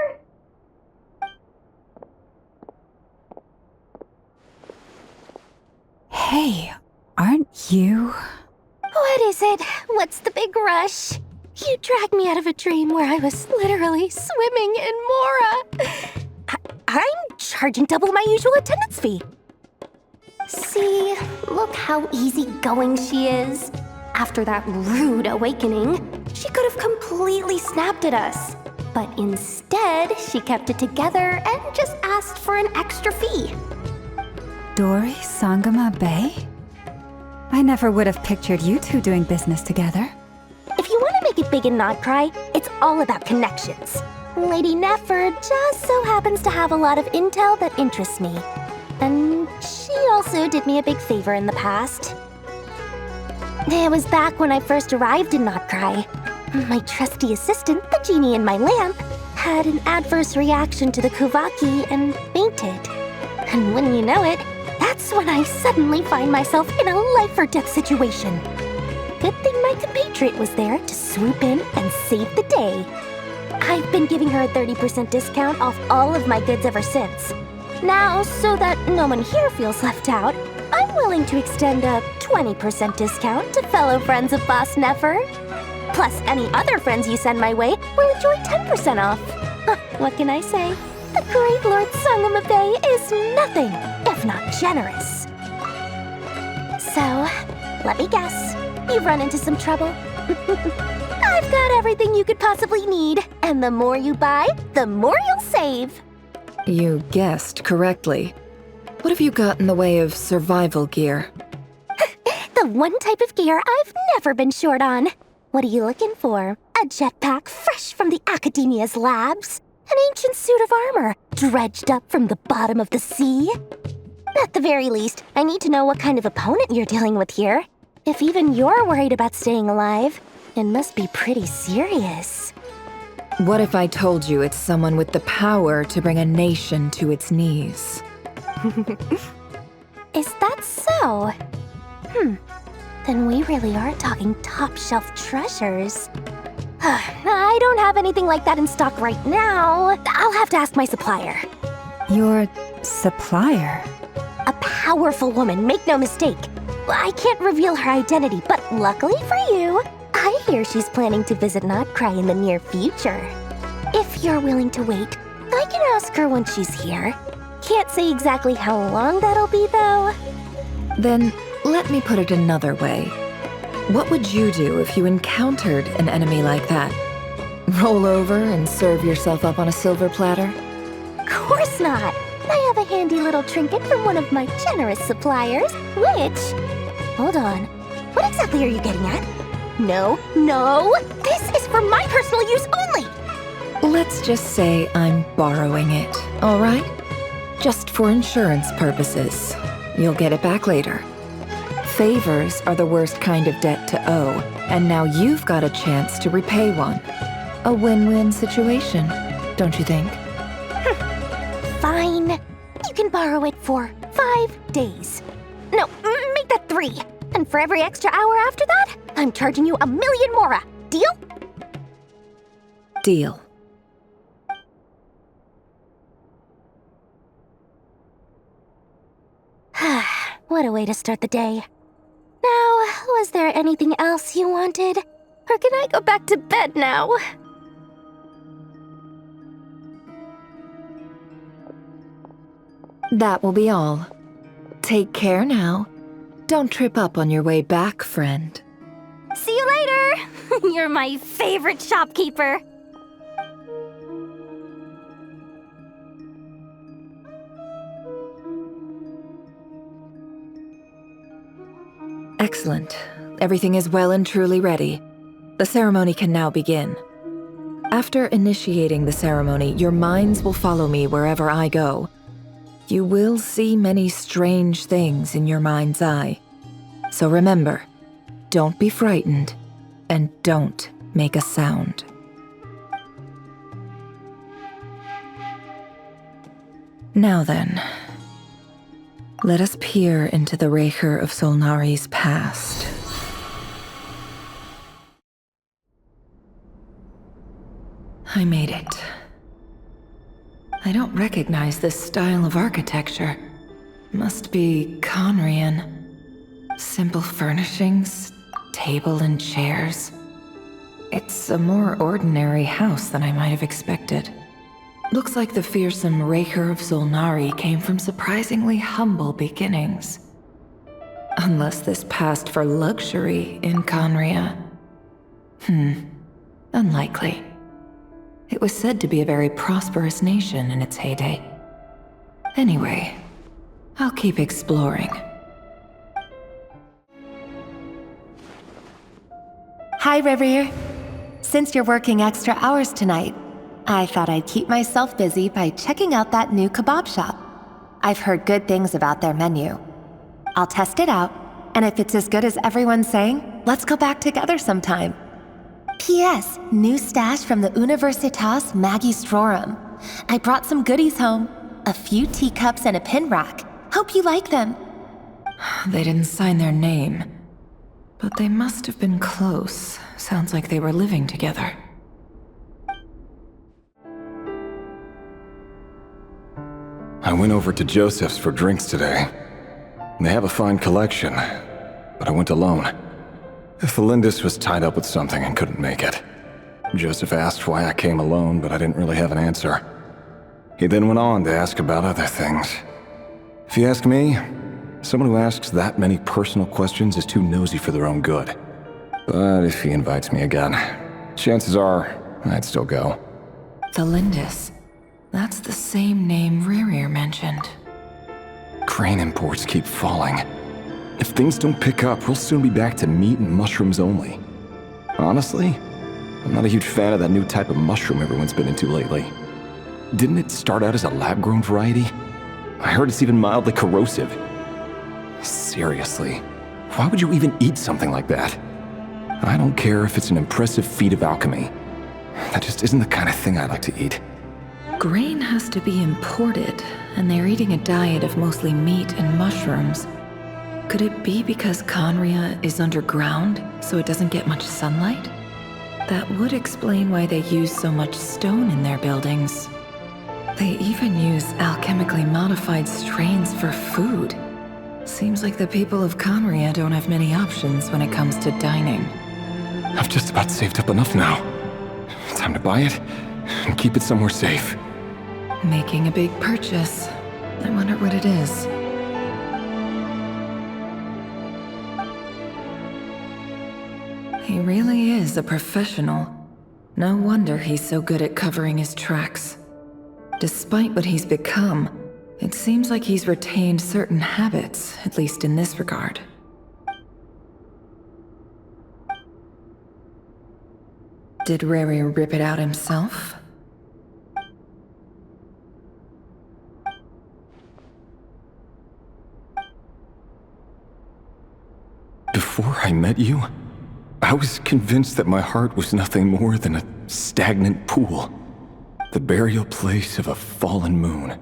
Hey, aren't you? What is it? What's the big rush? You dragged me out of a dream where I was literally swimming in Mora. I'm charging double my usual attendance fee. See, look how easygoing she is. After that rude awakening, she could have completely snapped at us. But instead, she kept it together and just asked for an extra fee. Dori Sangama Bay? I never would have pictured you two doing business together. If you want to make it big in Nodcry, it's all about connections. Lady Nefer just so happens to have a lot of intel that interests me. And she also did me a big favor in the past. It was back when I first arrived in Nodcry. My trusty assistant, the genie in my lamp, had an adverse reaction to the Kuvaki and fainted. And wouldn't you know it, that's when I suddenly find myself in a life-or-death situation. Good thing my compatriot was there to swoop in and save the day. I've been giving her a 30% discount off all of my goods ever since. Now, so that no one here feels left out, I'm willing to extend a 20% discount to fellow friends of Boss Nefer. Plus, any other friends you send my way will enjoy 10% off. What can I say? The great Lord Sangamabe is nothing if not generous. So, let me guess. You've run into some trouble? I've got everything you could possibly need, and the more you buy, the more you'll save. You guessed correctly. What have you got in the way of survival gear? The one type of gear I've never been short on. What are you looking for? A jetpack fresh from the Academia's labs? An ancient suit of armor dredged up from the bottom of the sea? At the very least, I need to know what kind of opponent you're dealing with here. If even you're worried about staying alive, it must be pretty serious. What if I told you it's someone with the power to bring a nation to its knees? Is that so? Then we really are talking top-shelf treasures. I don't have anything like that in stock right now. I'll have to ask my supplier. Your supplier? A powerful woman, make no mistake. I can't reveal her identity, but luckily for you, I hear she's planning to visit Notcry in the near future. If you're willing to wait, I can ask her when she's here. Can't say exactly how long that'll be, though. Then, let me put it another way. What would you do if you encountered an enemy like that? Roll over and serve yourself up on a silver platter? Course not! I have a handy little trinket from one of my generous suppliers, which... Hold on. What exactly are you getting at? No! This is for my personal use only! Let's just say I'm borrowing it, all right? Just for insurance purposes. You'll get it back later. Favors are the worst kind of debt to owe, and now you've got a chance to repay one. A win-win situation, don't you think? Fine. You can borrow it for 5 days. No, make that 3. And for every extra hour after that, I'm charging you 1,000,000 mora. Deal? Deal. What a way to start the day. Now, was there anything else you wanted? Or can I go back to bed now? That will be all. Take care now. Don't trip up on your way back, friend. See you later! You're my favorite shopkeeper. Excellent. Everything is well and truly ready. The ceremony can now begin. After initiating the ceremony, your minds will follow me wherever I go. You will see many strange things in your mind's eye. So remember, don't be frightened, and don't make a sound. Now then, let us peer into the Rerir of Solnari's past. I made it. I don't recognize this style of architecture. Must be Conrian. Simple furnishings, table and chairs. It's a more ordinary house than I might have expected. Looks like the fearsome Rerir of Solnari came from surprisingly humble beginnings. Unless this passed for luxury in Conria. Unlikely. It was said to be a very prosperous nation in its heyday. Anyway, I'll keep exploring. Hi, Rerir. Since you're working extra hours tonight, I thought I'd keep myself busy by checking out that new kebab shop. I've heard good things about their menu. I'll test it out, and if it's as good as everyone's saying, let's go back together sometime. P.S. New stash from the Universitas Magistrorum. I brought some goodies home. A few teacups and a pin rack. Hope you like them. They didn't sign their name. But they must have been close. Sounds like they were living together. I went over to Joseph's for drinks today. They have a fine collection, but I went alone. Felindis was tied up with something and couldn't make it. Joseph asked why I came alone, but I didn't really have an answer. He then went on to ask about other things. If you ask me, someone who asks that many personal questions is too nosy for their own good. But if he invites me again, chances are I'd still go. Felindis. That's the same name Rerir mentioned. Crane imports keep falling. If things don't pick up, we'll soon be back to meat and mushrooms only. Honestly, I'm not a huge fan of that new type of mushroom everyone's been into lately. Didn't it start out as a lab-grown variety? I heard it's even mildly corrosive. Seriously, why would you even eat something like that? I don't care if it's an impressive feat of alchemy. That just isn't the kind of thing I like to eat. Grain has to be imported, and they're eating a diet of mostly meat and mushrooms. Could it be because Conria is underground, so it doesn't get much sunlight? That would explain why they use so much stone in their buildings. They even use alchemically modified strains for food. Seems like the people of Conria don't have many options when it comes to dining. I've just about saved up enough now. Time to buy it and keep it somewhere safe. Making a big purchase. I wonder what it is. He really is a professional. No wonder he's so good at covering his tracks. Despite what he's become, it seems like he's retained certain habits, at least in this regard. Did Rerir rip it out himself? Before I met you, I was convinced that my heart was nothing more than a stagnant pool. The burial place of a fallen moon.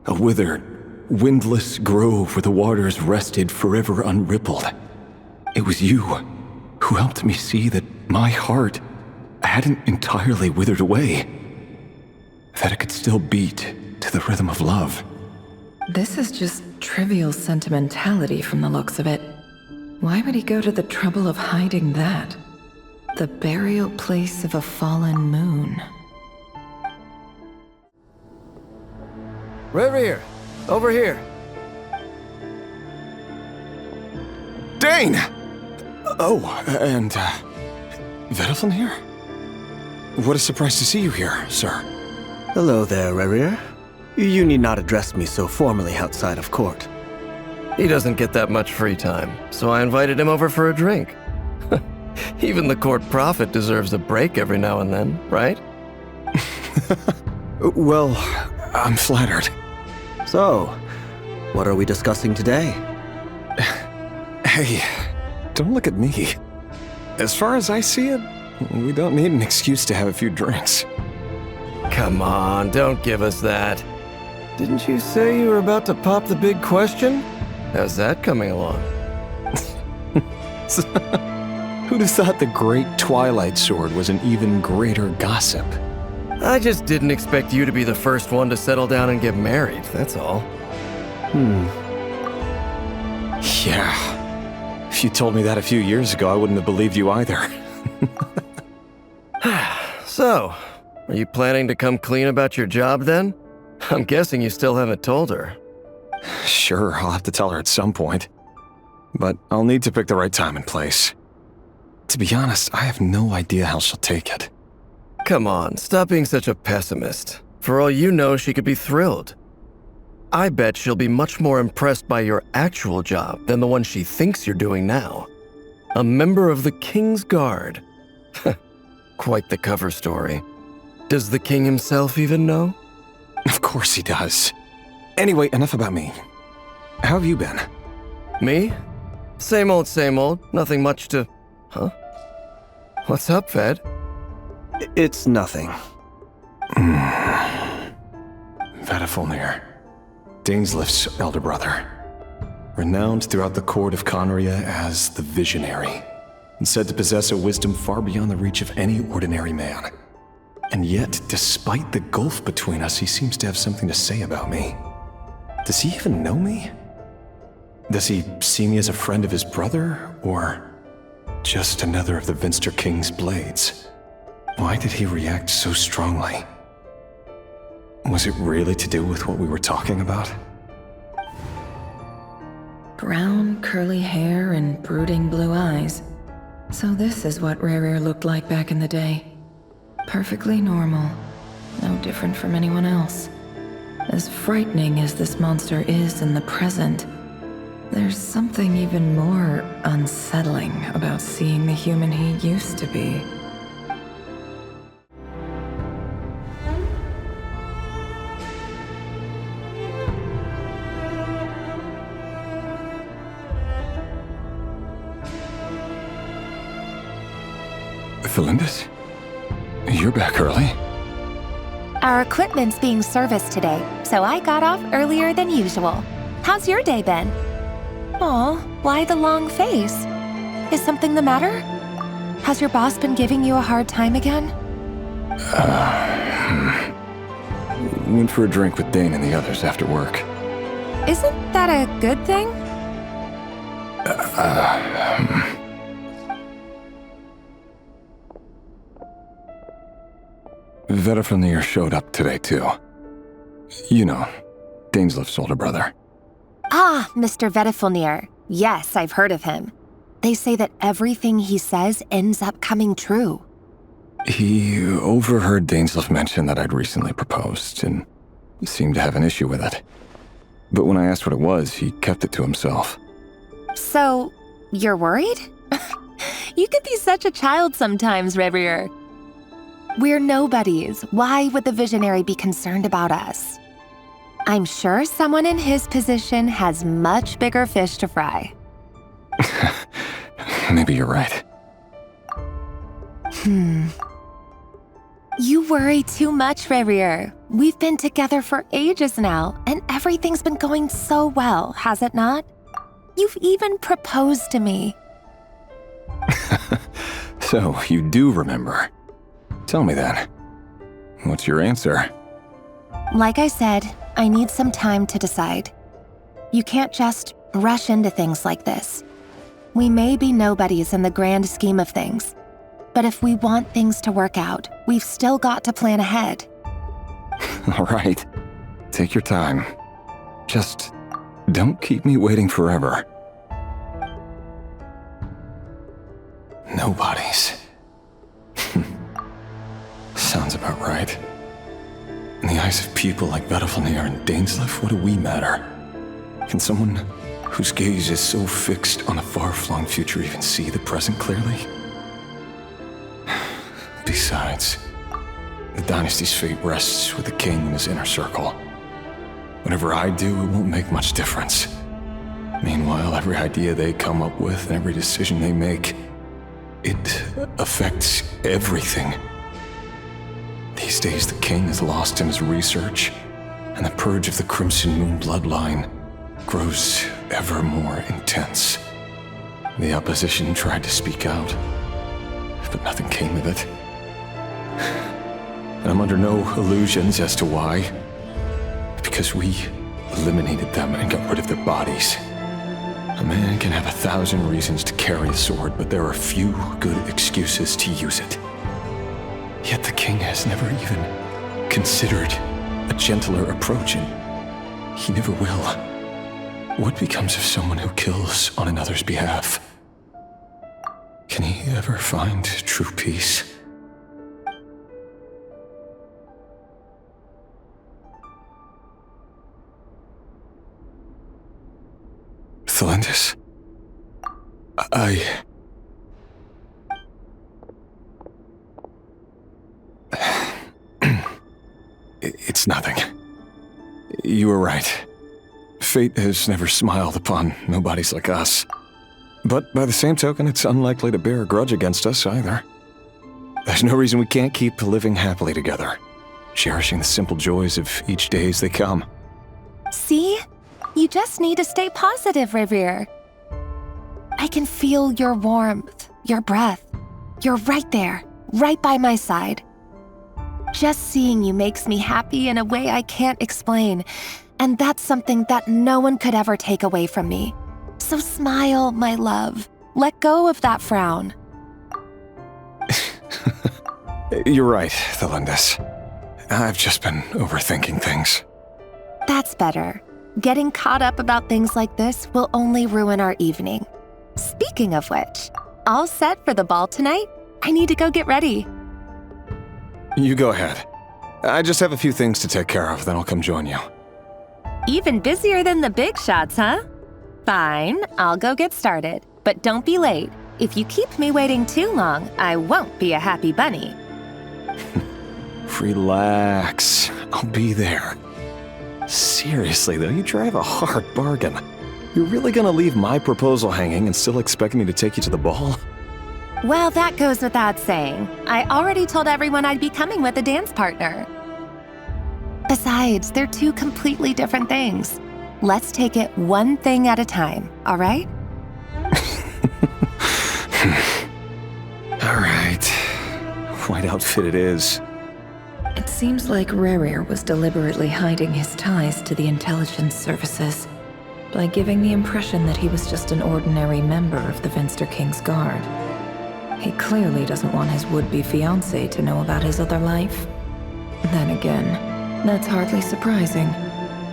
A withered, windless grove where the waters rested forever unrippled. It was you who helped me see that my heart hadn't entirely withered away. That it could still beat to the rhythm of love. This is just trivial sentimentality from the looks of it. Why would he go to the trouble of hiding that? The burial place of a fallen moon. Rerir, over here. Dane! Oh, and, Vedaflin here? What a surprise to see you here, sir. Hello there, Rerir. You need not address me so formally outside of court. He doesn't get that much free time, so I invited him over for a drink. Even the court prophet deserves a break every now and then, right? Well, I'm flattered. So, what are we discussing today? Hey, don't look at me. As far as I see it, we don't need an excuse to have a few drinks. Come on, don't give us that. Didn't you say you were about to pop the big question? How's that coming along? Who'd have thought the great Twilight Sword was an even greater gossip? I just didn't expect you to be the first one to settle down and get married, that's all. Yeah. If you told me that a few years ago, I wouldn't have believed you either. So, are you planning to come clean about your job then? I'm guessing you still haven't told her. Sure, I'll have to tell her at some point. But I'll need to pick the right time and place. To be honest, I have no idea how she'll take it. Come on, stop being such a pessimist. For all you know, she could be thrilled. I bet she'll be much more impressed by your actual job than the one she thinks you're doing now. A member of the King's Guard. Quite the cover story. Does the king himself even know? Of course he does. Anyway, enough about me. How have you been? Me? Same old, nothing much to... Huh? What's up, Ved? It's nothing. Vedifulnir, Dainslift's elder brother. Renowned throughout the court of Conria as the Visionary, and said to possess a wisdom far beyond the reach of any ordinary man. And yet, despite the gulf between us, he seems to have something to say about me. Does he even know me? Does he see me as a friend of his brother, or just another of the Vinster King's blades? Why did he react so strongly? Was it really to do with what we were talking about? Brown, curly hair and brooding blue eyes. So this is what Rerir looked like back in the day. Perfectly normal. No different from anyone else. As frightening as this monster is in the present, there's something even more unsettling about seeing the human he used to be. Felindis? You're back early. Our equipment's being serviced today, so I got off earlier than usual. How's your day been? Aw, why the long face? Is something the matter? Has your boss been giving you a hard time again? Went for a drink with Dane and the others after work. Isn't that a good thing? Vedifulnir showed up today, too. You know, Dainslift's older brother. Ah, Mr. Vedifulnir. Yes, I've heard of him. They say that everything he says ends up coming true. He overheard Dainslift mention that I'd recently proposed, and seemed to have an issue with it. But when I asked what it was, he kept it to himself. So, you're worried? You can be such a child sometimes, Rerir. We're nobodies. Why would the Visionary be concerned about us? I'm sure someone in his position has much bigger fish to fry. Maybe you're right. You worry too much, Rerir. We've been together for ages now, and everything's been going so well, has it not? You've even proposed to me. So, you do remember. Tell me then. What's your answer? Like I said, I need some time to decide. You can't just rush into things like this. We may be nobodies in the grand scheme of things, but if we want things to work out, we've still got to plan ahead. All right. Take your time. Just don't keep me waiting forever. Nobodies. Sounds about right. In the eyes of people like Vedifulnir and Dainslift, what do we matter? Can someone whose gaze is so fixed on a far-flung future even see the present clearly? Besides, the dynasty's fate rests with the king and his inner circle. Whatever I do, it won't make much difference. Meanwhile, every idea they come up with and every decision they make, it affects everything. These days, the king is lost in his research, and the purge of the Crimson Moon bloodline grows ever more intense. The opposition tried to speak out, but nothing came of it. And I'm under no illusions as to why. Because we eliminated them and got rid of their bodies. A man can have 1,000 reasons to carry a sword, but there are few good excuses to use it. Yet the king has never even considered a gentler approach, and he never will. What becomes of someone who kills on another's behalf? Can he ever find true peace? Felindis, It's nothing. You were right. Fate has never smiled upon nobodies like us. But by the same token, it's unlikely to bear a grudge against us either. There's no reason we can't keep living happily together, cherishing the simple joys of each day as they come. See? You just need to stay positive, Rerir. I can feel your warmth, your breath. You're right there, right by my side. Just seeing you makes me happy in a way I can't explain, and that's something that no one could ever take away from me. So smile, my love. Let go of that frown. You're right, Thelindis. I've just been overthinking things. That's better. Getting caught up about things like this will only ruin our evening. Speaking of which, all set for the ball tonight? I need to go get ready. You go ahead. I just have a few things to take care of, then I'll come join you. Even busier than the big shots, huh? Fine, I'll go get started. But don't be late. If you keep me waiting too long, I won't be a happy bunny. Relax. I'll be there. Seriously, though, you drive a hard bargain. You're really gonna leave my proposal hanging and still expect me to take you to the ball? Well, that goes without saying. I already told everyone I'd be coming with a dance partner. Besides, they're two completely different things. Let's take it one thing at a time, all right? All right. White outfit it is. It seems like Rerir was deliberately hiding his ties to the intelligence services by giving the impression that he was just an ordinary member of the Venster King's Guard. He clearly doesn't want his would-be fiancée to know about his other life. Then again, that's hardly surprising.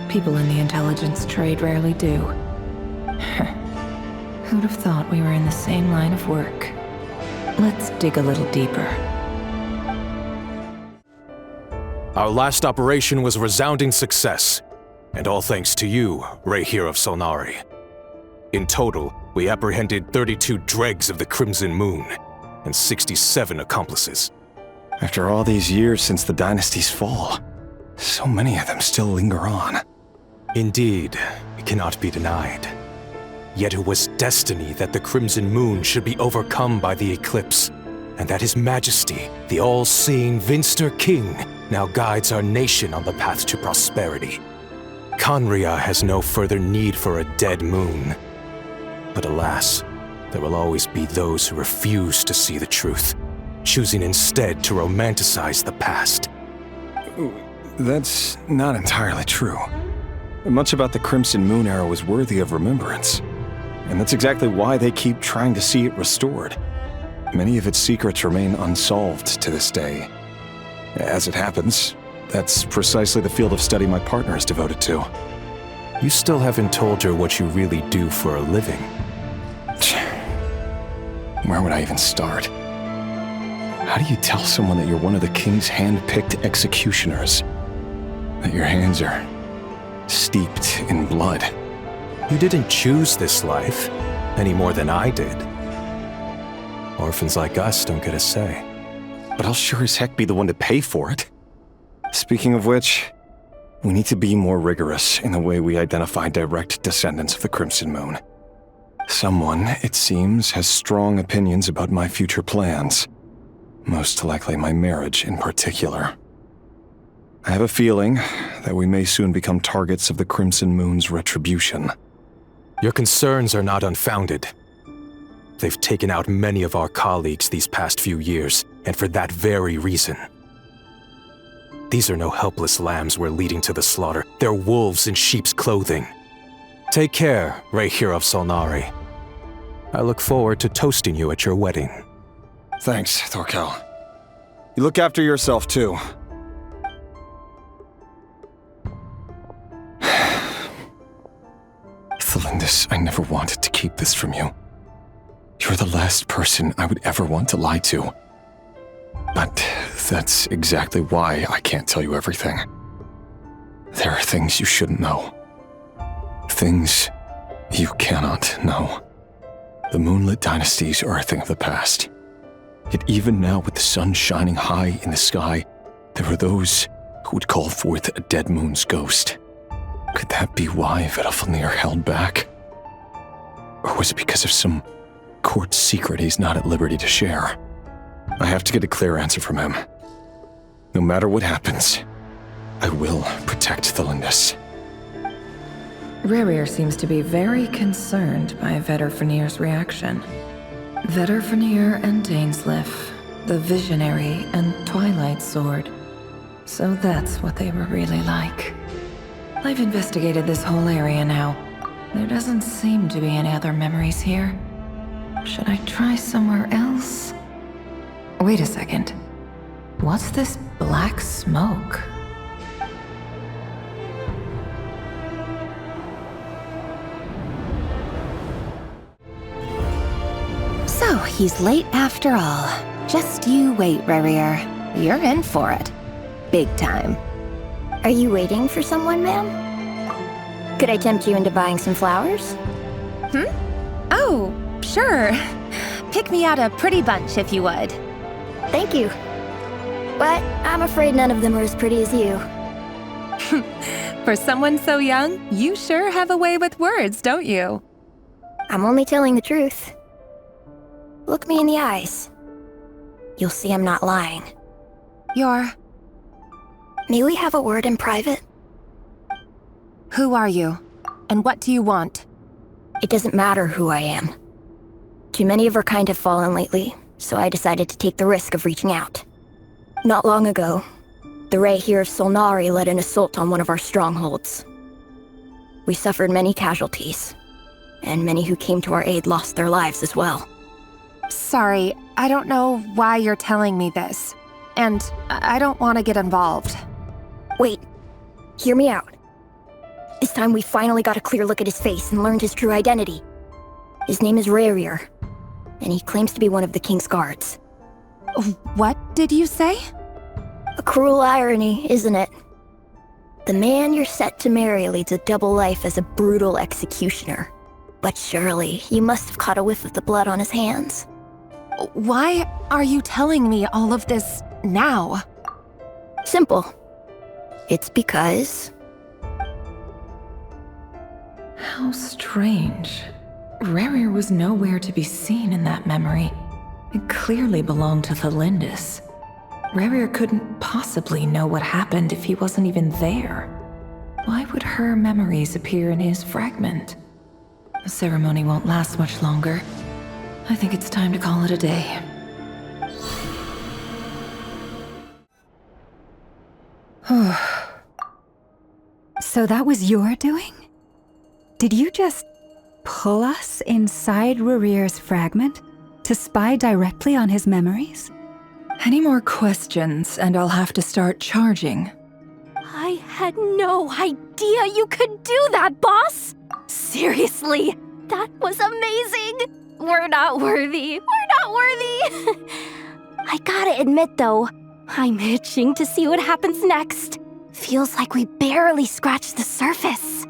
People in the intelligence trade rarely do. Who'd have thought we were in the same line of work? Let's dig a little deeper. Our last operation was a resounding success, and all thanks to you, Rerir of Solnari. In total, we apprehended 32 dregs of the Crimson Moon, and 67 accomplices. After all these years since the dynasty's fall, so many of them still linger on. Indeed, it cannot be denied. Yet it was destiny that the Crimson Moon should be overcome by the eclipse, and that His Majesty, the all-seeing Venster King, now guides our nation on the path to prosperity. Conria has no further need for a dead moon. But alas, there will always be those who refuse to see the truth, choosing instead to romanticize the past. That's not entirely true. Much about the Crimson Moon era was worthy of remembrance, and that's exactly why they keep trying to see it restored. Many of its secrets remain unsolved to this day. As it happens, that's precisely the field of study my partner is devoted to. You still haven't told her what you really do for a living. Where would I even start? How do you tell someone that you're one of the king's hand-picked executioners? That your hands are steeped in blood? You didn't choose this life, any more than I did. Orphans like us don't get a say. But I'll sure as heck be the one to pay for it. Speaking of which, we need to be more rigorous in the way we identify direct descendants of the Crimson Moon. Someone, it seems, has strong opinions about my future plans. Most likely my marriage in particular. I have a feeling that we may soon become targets of the Crimson Moon's retribution. Your concerns are not unfounded. They've taken out many of our colleagues these past few years, and for that very reason. These are no helpless lambs we're leading to the slaughter. They're wolves in sheep's clothing. Take care, Rerir of Solnari. I look forward to toasting you at your wedding. Thanks, Thorkel. You look after yourself, too. Thelindis, I never wanted to keep this from you. You're the last person I would ever want to lie to. But that's exactly why I can't tell you everything. There are things you shouldn't know. Things you cannot know. The moonlit dynasties are a thing of the past. Yet even now, with the sun shining high in the sky, there are those who would call forth a dead moon's ghost. Could that be why Vedalfnir held back? Or was it because of some court secret he's not at liberty to share? I have to get a clear answer from him. No matter what happens, I will protect the Lindis. Rerir seems to be very concerned by Vedderfanir's reaction. Vedderfanir and Dainsleif, the Visionary and Twilight Sword. So that's what they were really like. I've investigated this whole area now. There doesn't seem to be any other memories here. Should I try somewhere else? Wait a second. What's this black smoke? So, he's late after all. Just you wait, Rerir. You're in for it. Big time. Are you waiting for someone, ma'am? Could I tempt you into buying some flowers? Oh, sure. Pick me out a pretty bunch if you would. Thank you. But I'm afraid none of them are as pretty as you. For someone so young, you sure have a way with words, don't you? I'm only telling the truth. Look me in the eyes. You'll see I'm not lying. May we have a word in private? Who are you? And what do you want? It doesn't matter who I am. Too many of our kind have fallen lately, so I decided to take the risk of reaching out. Not long ago, the Rerir of Solnari led an assault on one of our strongholds. We suffered many casualties, and many who came to our aid lost their lives as well. Sorry, I don't know why you're telling me this. And I don't want to get involved. Wait, hear me out. This time we finally got a clear look at his face and learned his true identity. His name is Rerir, and he claims to be one of the King's guards. What did you say? A cruel irony, isn't it? The man you're set to marry leads a double life as a brutal executioner. But surely, you must have caught a whiff of the blood on his hands. Why are you telling me all of this now? Simple. It's because... How strange. Rerir was nowhere to be seen in that memory. It clearly belonged to the Lindis. Rerir couldn't possibly know what happened if he wasn't even there. Why would her memories appear in his fragment? The ceremony won't last much longer. I think it's time to call it a day. So that was your doing? Did you just pull us inside Rerir's fragment to spy directly on his memories? Any more questions, and I'll have to start charging. I had no idea you could do that, boss! Seriously, that was amazing! We're not worthy. We're not worthy! I gotta admit, though, I'm itching to see what happens next. Feels like we barely scratched the surface.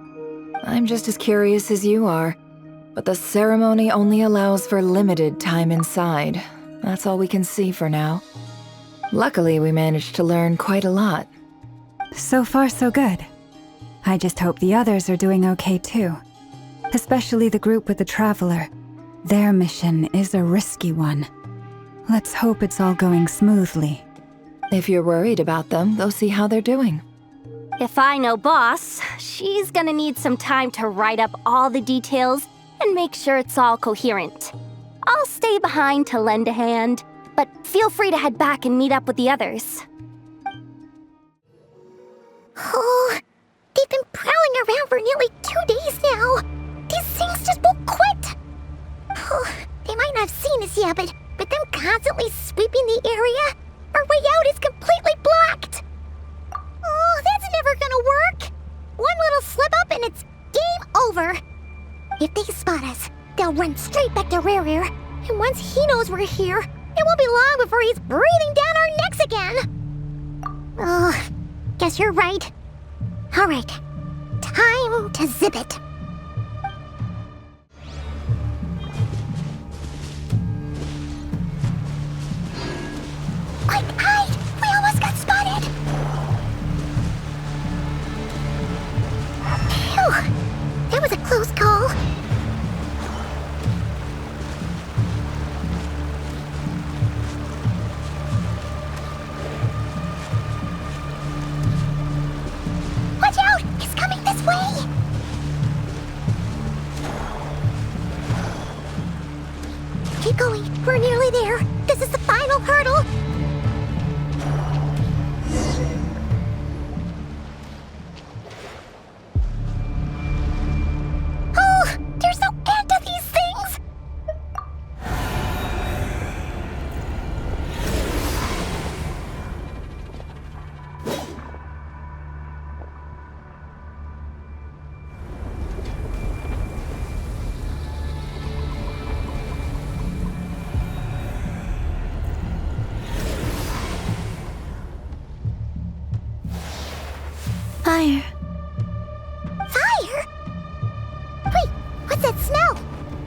I'm just as curious as you are, but the ceremony only allows for limited time inside. That's all we can see for now. Luckily, we managed to learn quite a lot. So far, so good. I just hope the others are doing okay too. Especially the group with the Traveler. Their mission is a risky one. Let's hope it's all going smoothly. If you're worried about them, go see how they're doing. If I know Boss, she's gonna need some time to write up all the details and make sure it's all coherent. I'll stay behind to lend a hand, but feel free to head back and meet up with the others. Oh, they've been prowling around for nearly 2 days now. These things just won't quit. Oh, they might not have seen us yet, but them constantly sweeping the area, our way out is completely blocked. Oh, that's never gonna work. One little slip up and it's game over. If they spot us, they'll run straight back to Rerir, and once he knows we're here, it won't be long before he's breathing down our necks again. Oh, guess you're right. All right, time to zip it. Quick, hide! We almost got spotted! Phew! That was a close call. We're nearly there. This is the final hurdle. Oh, there's no end to these things. Fire. Fire? Wait, what's that smell?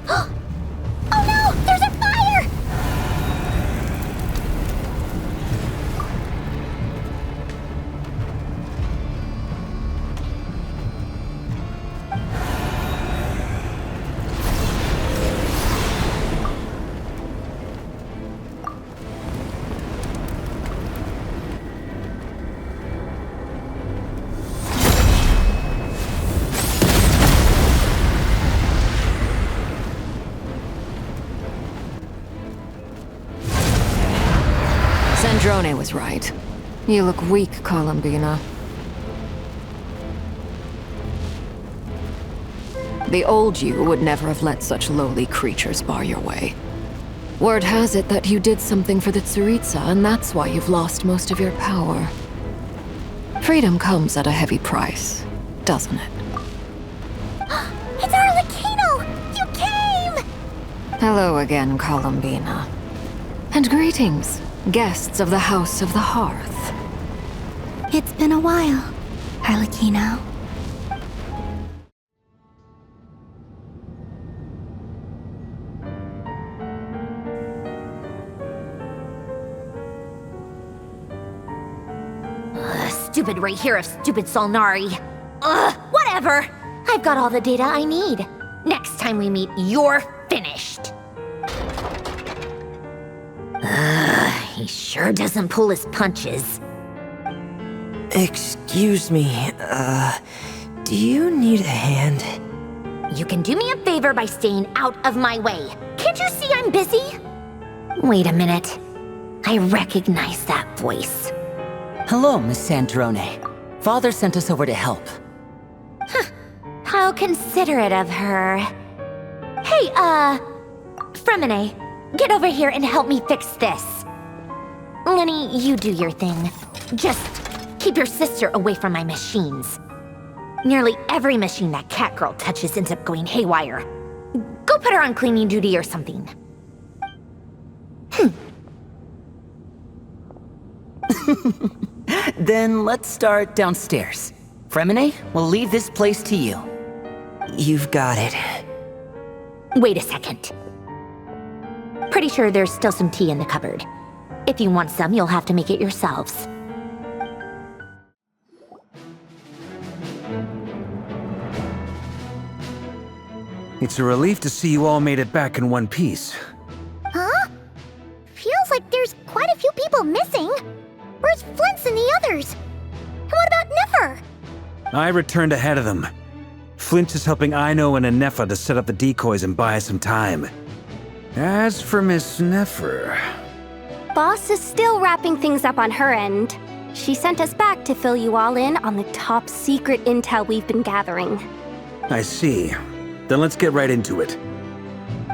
Oh no, there's a fire! Sandrone was right. You look weak, Columbina. The old you would never have let such lowly creatures bar your way. Word has it that you did something for the Tsaritsa, and that's why you've lost most of your power. Freedom comes at a heavy price, doesn't it? It's Arlecchino! You came! Hello again, Columbina. And greetings, guests of the House of the Hearth. It's been a while, Arlecchino. Stupid Rerir of stupid Solnari. Ugh, whatever. I've got all the data I need. Next time we meet, you're finished. He sure doesn't pull his punches. Excuse me, do you need a hand? You can do me a favor by staying out of my way. Can't you see I'm busy? Wait a minute. I recognize that voice. Hello, Miss Sandrone. Father sent us over to help. How considerate of her. Hey, Fremine, get over here and help me fix this. Lenny, you do your thing. Just keep your sister away from my machines. Nearly every machine that cat girl touches ends up going haywire. Go put her on cleaning duty or something. Then let's start downstairs. Fremine, we'll leave this place to you. You've got it. Wait a second. Pretty sure there's still some tea in the cupboard. If you want some, you'll have to make it yourselves. It's a relief to see you all made it back in one piece. Huh? Feels like there's quite a few people missing. Where's Flint's and the others? And what about Nefer? I returned ahead of them. Flint is helping Aino and Anefa to set up the decoys and buy some time. As for Miss Nefer... Boss is still wrapping things up on her end. She sent us back to fill you all in on the top secret intel we've been gathering. I see. Then let's get right into it.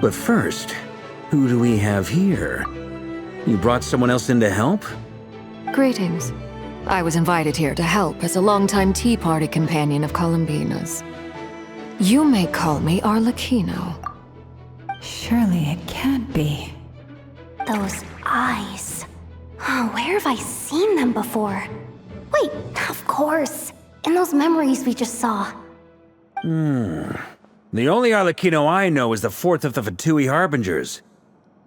But first, who do we have here? You brought someone else in to help? Greetings. I was invited here to help as a longtime Tea Party companion of Columbina's. You may call me Arlecchino. Surely it can't be. Those eyes. Oh, where have I seen them before? Wait, of course. In those memories we just saw. The only Arlecchino I know is the fourth of the Fatui Harbingers.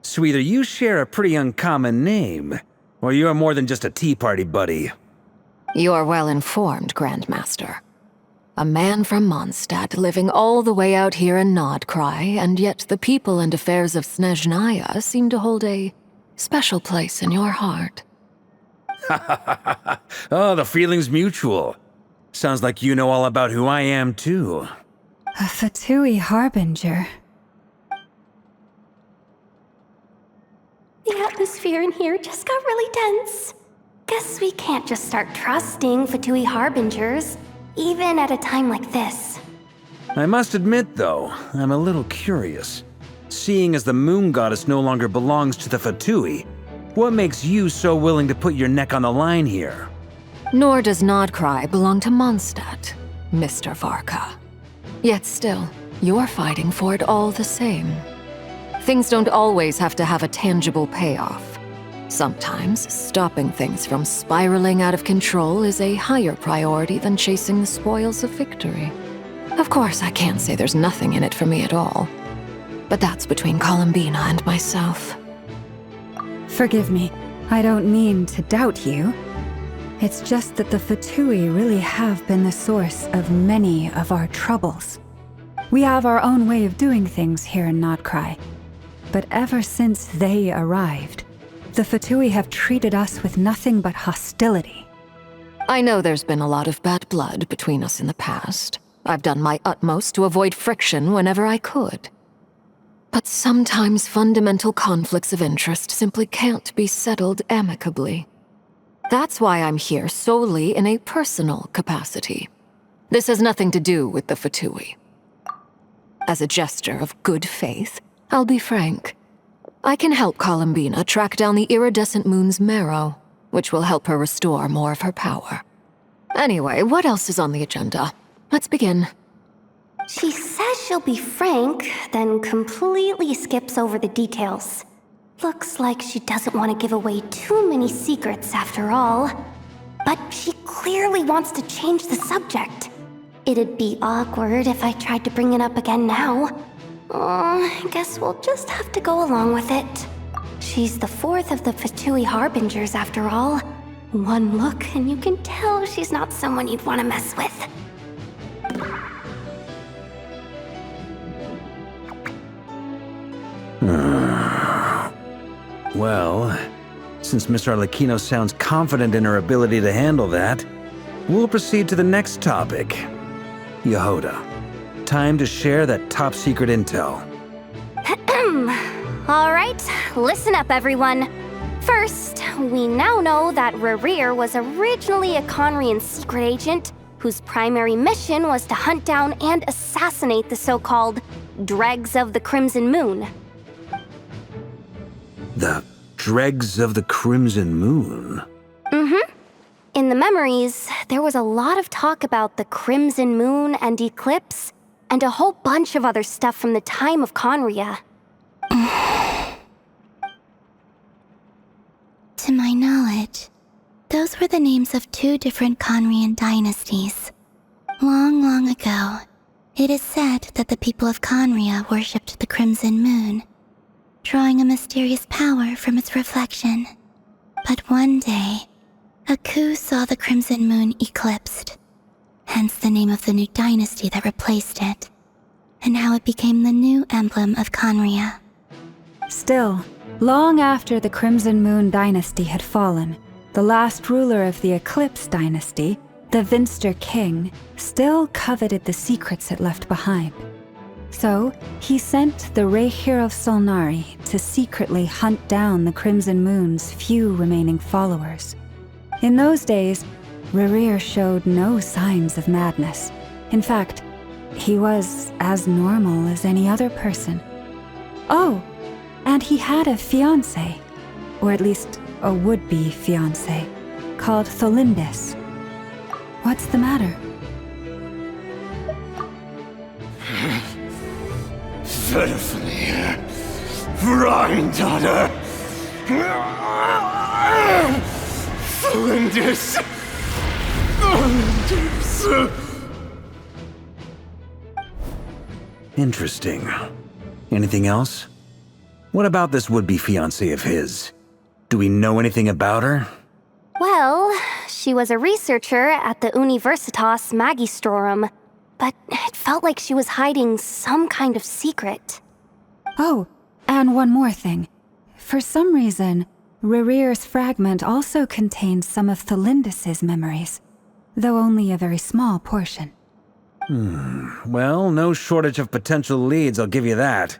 So either you share a pretty uncommon name, or you're more than just a Tea Party buddy. You're well informed, Grandmaster. A man from Mondstadt living all the way out here in Nodcry, and yet the people and affairs of Snezhnaya seem to hold a special place in your heart. Oh, the feeling's mutual. Sounds like you know all about who I am, too. A Fatui Harbinger. atmosphere in here just got really tense. Guess we can't just start trusting Fatui Harbingers, even at a time like this. I must admit, though, I'm a little curious. Seeing as the moon goddess no longer belongs to the Fatui, what makes you so willing to put your neck on the line here? Nor does Nodcry belong to Mondstadt, Mr. Varka. Yet still, you're fighting for it all the same. Things don't always have to have a tangible payoff. Sometimes, stopping things from spiraling out of control is a higher priority than chasing the spoils of victory. Of course, I can't say there's nothing in it for me at all. But that's between Columbina and myself. Forgive me. I don't mean to doubt you. It's just that the Fatui really have been the source of many of our troubles. We have our own way of doing things here in Nodcry. But ever since they arrived, the Fatui have treated us with nothing but hostility. I know there's been a lot of bad blood between us in the past. I've done my utmost to avoid friction whenever I could. But sometimes fundamental conflicts of interest simply can't be settled amicably. That's why I'm here solely in a personal capacity. This has nothing to do with the Fatui. As a gesture of good faith, I'll be frank. I can help Columbina track down the iridescent moon's marrow, which will help her restore more of her power. Anyway, what else is on the agenda? Let's begin. She says she'll be frank, then completely skips over the details. Looks like she doesn't want to give away too many secrets after all. But she clearly wants to change the subject. It'd be awkward if I tried to bring it up again now. I guess we'll just have to go along with it. She's the fourth of the Fatui Harbingers after all. One look and you can tell she's not someone you'd want to mess with. Well, since Miss Arlecchino sounds confident in her ability to handle that, we'll proceed to the next topic. Yehoda, time to share that top-secret intel. Alright, listen up everyone. First, we now know that Rerir was originally a Conrian secret agent whose primary mission was to hunt down and assassinate the so-called Dregs of the Crimson Moon. The Dregs of the Crimson Moon? Mm-hmm. In the memories, there was a lot of talk about the Crimson Moon and Eclipse, and a whole bunch of other stuff from the time of Conria. To my knowledge, those were the names of two different Conrian dynasties. Long, long ago, it is said that the people of Conria worshipped the Crimson Moon, drawing a mysterious power from its reflection. But one day, a coup saw the Crimson Moon eclipsed, hence the name of the new dynasty that replaced it, and how it became the new emblem of Conria. Still, long after the Crimson Moon dynasty had fallen, the last ruler of the Eclipse dynasty, the Vinster King, still coveted the secrets it left behind. So, he sent the Rerir of Solnari to secretly hunt down the Crimson Moon's few remaining followers. In those days, Rerir showed no signs of madness. In fact, he was as normal as any other person. Oh, and he had a fiancé, or at least a would-be fiancé, called Tholindis. What's the matter? Verfnir, Rheindaughter, Tholindis. Interesting. Anything else? What about this would-be fiancé of his? Do we know anything about her? Well, she was a researcher at the Universitas Magistrorum, but it felt like she was hiding some kind of secret. Oh, and one more thing. For some reason, Rerir's fragment also contains some of Tholindis' memories, though only a very small portion. Well, no shortage of potential leads, I'll give you that.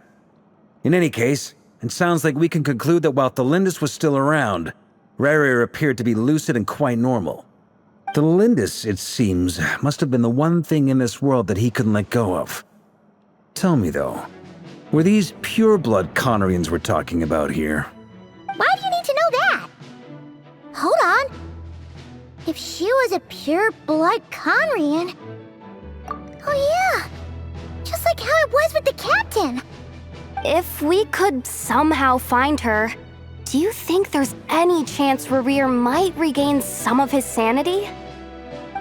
In any case, it sounds like we can conclude that while Thelindis was still around, Rerir appeared to be lucid and quite normal. Thelindis, it seems, must have been the one thing in this world that he couldn't let go of. Tell me though, were these pure-blood Conorians we're talking about here? Why do you need to know that? Hold on. If she was a pure-blood Conrian... Oh yeah, just like how it was with the captain. If we could somehow find her, do you think there's any chance Rerir might regain some of his sanity?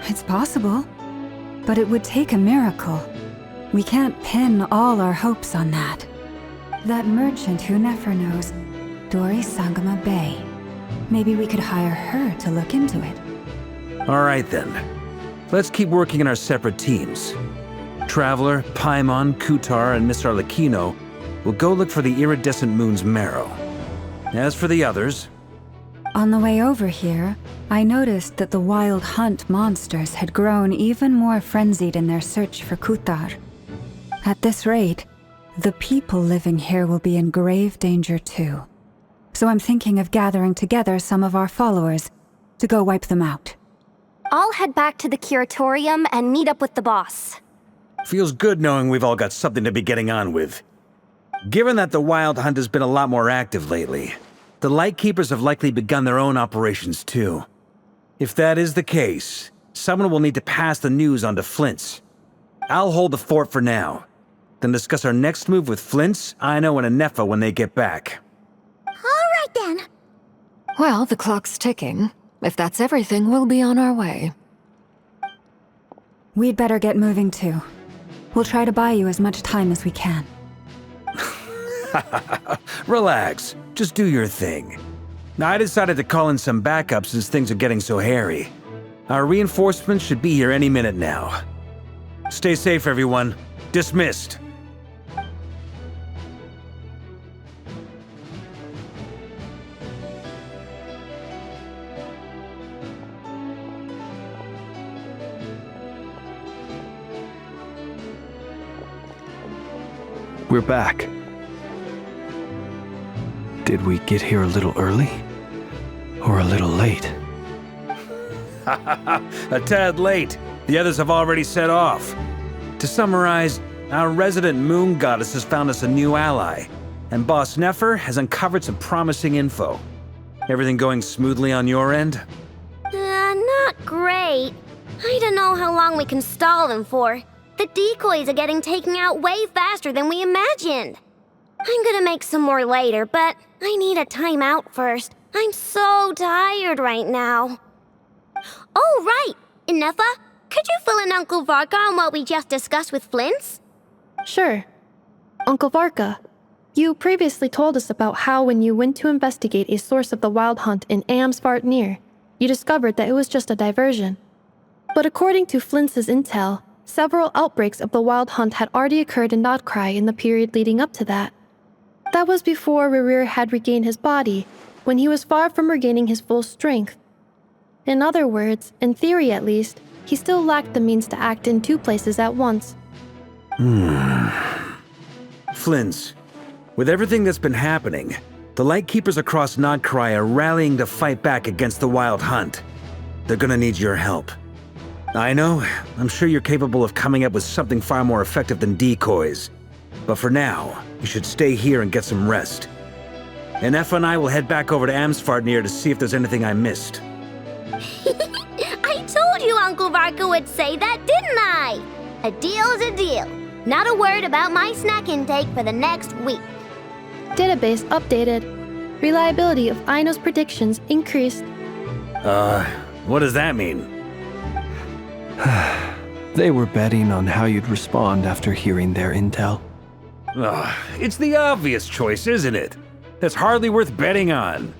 It's possible, but it would take a miracle. We can't pin all our hopes on that. That merchant who Nefer knows, Dori Sangama Bay. Maybe we could hire her to look into it. Alright then. Let's keep working in our separate teams. Traveler, Paimon, Kutar, and Miss Arlecchino will go look for the iridescent moon's marrow. As for the others... On the way over here, I noticed that the wild hunt monsters had grown even more frenzied in their search for Kutar. At this rate, the people living here will be in grave danger too. So I'm thinking of gathering together some of our followers to go wipe them out. I'll head back to the curatorium and meet up with the boss. Feels good knowing we've all got something to be getting on with. Given that the Wild Hunt has been a lot more active lately, the Lightkeepers have likely begun their own operations too. If that is the case, someone will need to pass the news on to Flint's. I'll hold the fort for now, then discuss our next move with Flint's, Aino, and Anefa when they get back. Alright then. Well, the clock's ticking. If that's everything, we'll be on our way. We'd better get moving too. We'll try to buy you as much time as we can. Relax. Just do your thing. I decided to call in some backup since things are getting so hairy. Our reinforcements should be here any minute now. Stay safe, everyone. Dismissed. We're back. Did we get here a little early? Or a little late? A tad late. The others have already set off. To summarize, our resident moon goddess has found us a new ally, and Boss Nefer has uncovered some promising info. Everything going smoothly on your end? Not great. I don't know how long we can stall them for. The decoys are getting taken out way faster than we imagined. I'm gonna make some more later, but I need a timeout first. I'm so tired right now. Oh, right! Inefa, could you fill in Uncle Varka on what we just discussed with Flint's? Sure. Uncle Varka, you previously told us about how when you went to investigate a source of the Wild Hunt in Amsvartnir, you discovered that it was just a diversion. But according to Flint's intel, several outbreaks of the Wild Hunt had already occurred in Nodcry in the period leading up to that. That was before Rerir had regained his body, when he was far from regaining his full strength. In other words, in theory at least, he still lacked the means to act in two places at once. Flint's, with everything that's been happening, the Lightkeepers across Nodcry are rallying to fight back against the Wild Hunt. They're gonna need your help. I know, I'm sure you're capable of coming up with something far more effective than decoys. But for now, you should stay here and get some rest. Anefa and I will head back over to Amsvartnir to see if there's anything I missed. I told you Uncle Varka would say that, didn't I? A deal is a deal. Not a word about my snack intake for the next week. Database updated. Reliability of Aino's predictions increased. What does that mean? They were betting on how you'd respond after hearing their intel. It's the obvious choice, isn't it? That's hardly worth betting on.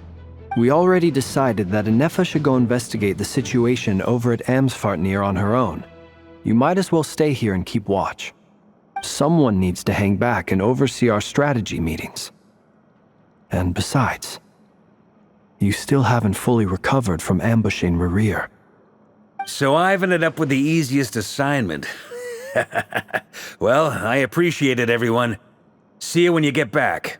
We already decided that Anefa should go investigate the situation over at Amsvartnir on her own. You might as well stay here and keep watch. Someone needs to hang back and oversee our strategy meetings. And besides, you still haven't fully recovered from ambushing Rerir. So I've ended up with the easiest assignment. Well, I appreciate it, everyone. See you when you get back.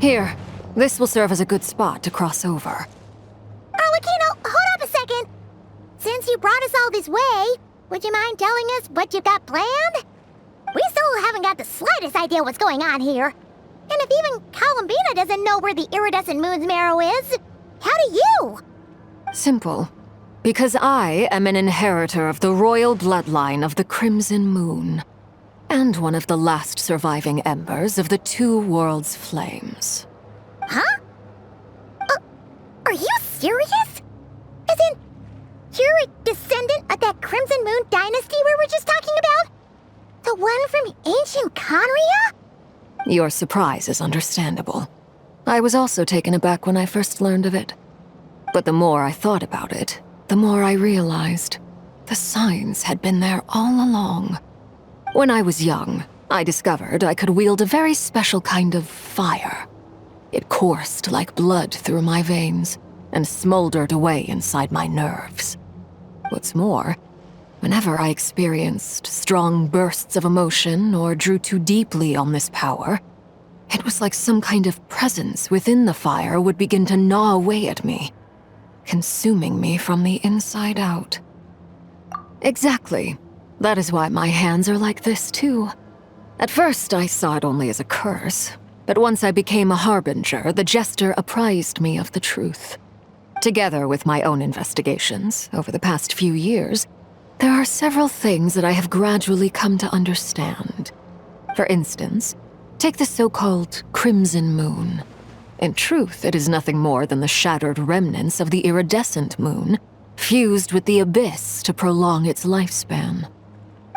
Here, this will serve as a good spot to cross over. Arlecchino, hold up a second. Since you brought us all this way, would you mind telling us what you got planned? We still haven't got the slightest idea what's going on here. And if even Columbina doesn't know where the iridescent moon's marrow is, how do you? Simple. Because I am an inheritor of the royal bloodline of the Crimson Moon, and one of the last surviving embers of the Two Worlds' flames. Huh? Are you serious? As in, you're a descendant of that Crimson Moon dynasty we were just talking about? The one from ancient Conria? Your surprise is understandable. I was also taken aback when I first learned of it. But the more I thought about it, the more I realized the signs had been there all along. When I was young, I discovered I could wield a very special kind of fire. It coursed like blood through my veins and smoldered away inside my nerves. What's more, whenever I experienced strong bursts of emotion or drew too deeply on this power, it was like some kind of presence within the fire would begin to gnaw away at me, consuming me from the inside out. Exactly. That is why my hands are like this, too. At first, I saw it only as a curse, but once I became a harbinger, the jester apprised me of the truth. Together with my own investigations over the past few years, there are several things that I have gradually come to understand. For instance, take the so-called Crimson Moon. In truth, it is nothing more than the shattered remnants of the iridescent moon, fused with the abyss to prolong its lifespan.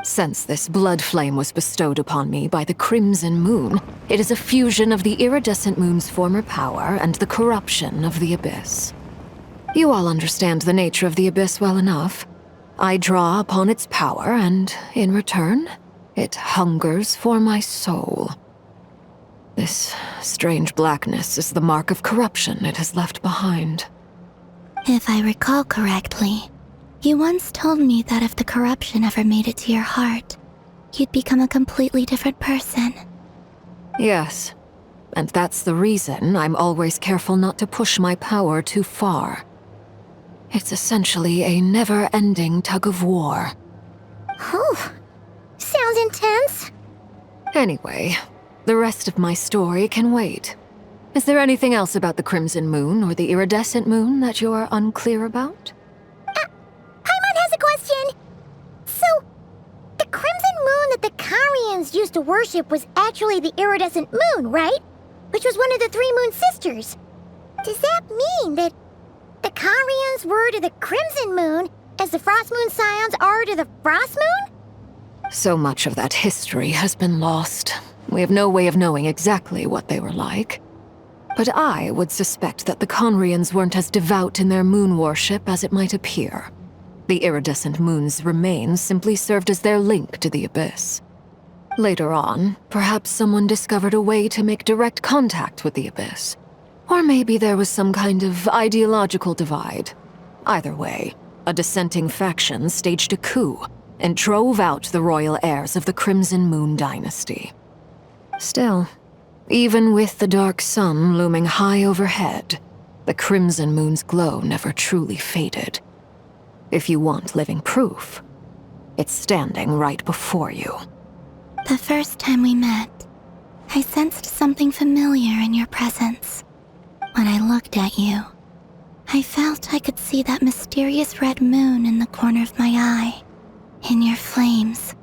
Since this blood flame was bestowed upon me by the Crimson Moon, it is a fusion of the iridescent moon's former power and the corruption of the abyss. You all understand the nature of the abyss well enough. I draw upon its power, and in return, it hungers for my soul. This strange blackness is the mark of corruption it has left behind. If I recall correctly, you once told me that if the corruption ever made it to your heart, you'd become a completely different person. Yes, and that's the reason I'm always careful not to push my power too far. It's essentially a never-ending tug-of-war. Whew. Sounds intense. Anyway, the rest of my story can wait. Is there anything else about the Crimson Moon or the Iridescent Moon that you're unclear about? Paimon has a question. So, the Crimson Moon that the Carians used to worship was actually the Iridescent Moon, right? Which was one of the three Moon Sisters. Does that mean that the Carians were to the Crimson Moon as the Frost Moon Scions are to the Frost Moon? So much of that history has been lost. We have no way of knowing exactly what they were like. But I would suspect that the Conrians weren't as devout in their moon worship as it might appear. The iridescent moon's remains simply served as their link to the abyss. Later on, perhaps someone discovered a way to make direct contact with the abyss. Or maybe there was some kind of ideological divide. Either way, a dissenting faction staged a coup and drove out the royal heirs of the Crimson Moon dynasty. Still, even with the dark sun looming high overhead, the Crimson Moon's glow never truly faded. If you want living proof, it's standing right before you. The first time we met, I sensed something familiar in your presence. When I looked at you, I felt I could see that mysterious red moon in the corner of my eye. In your flames,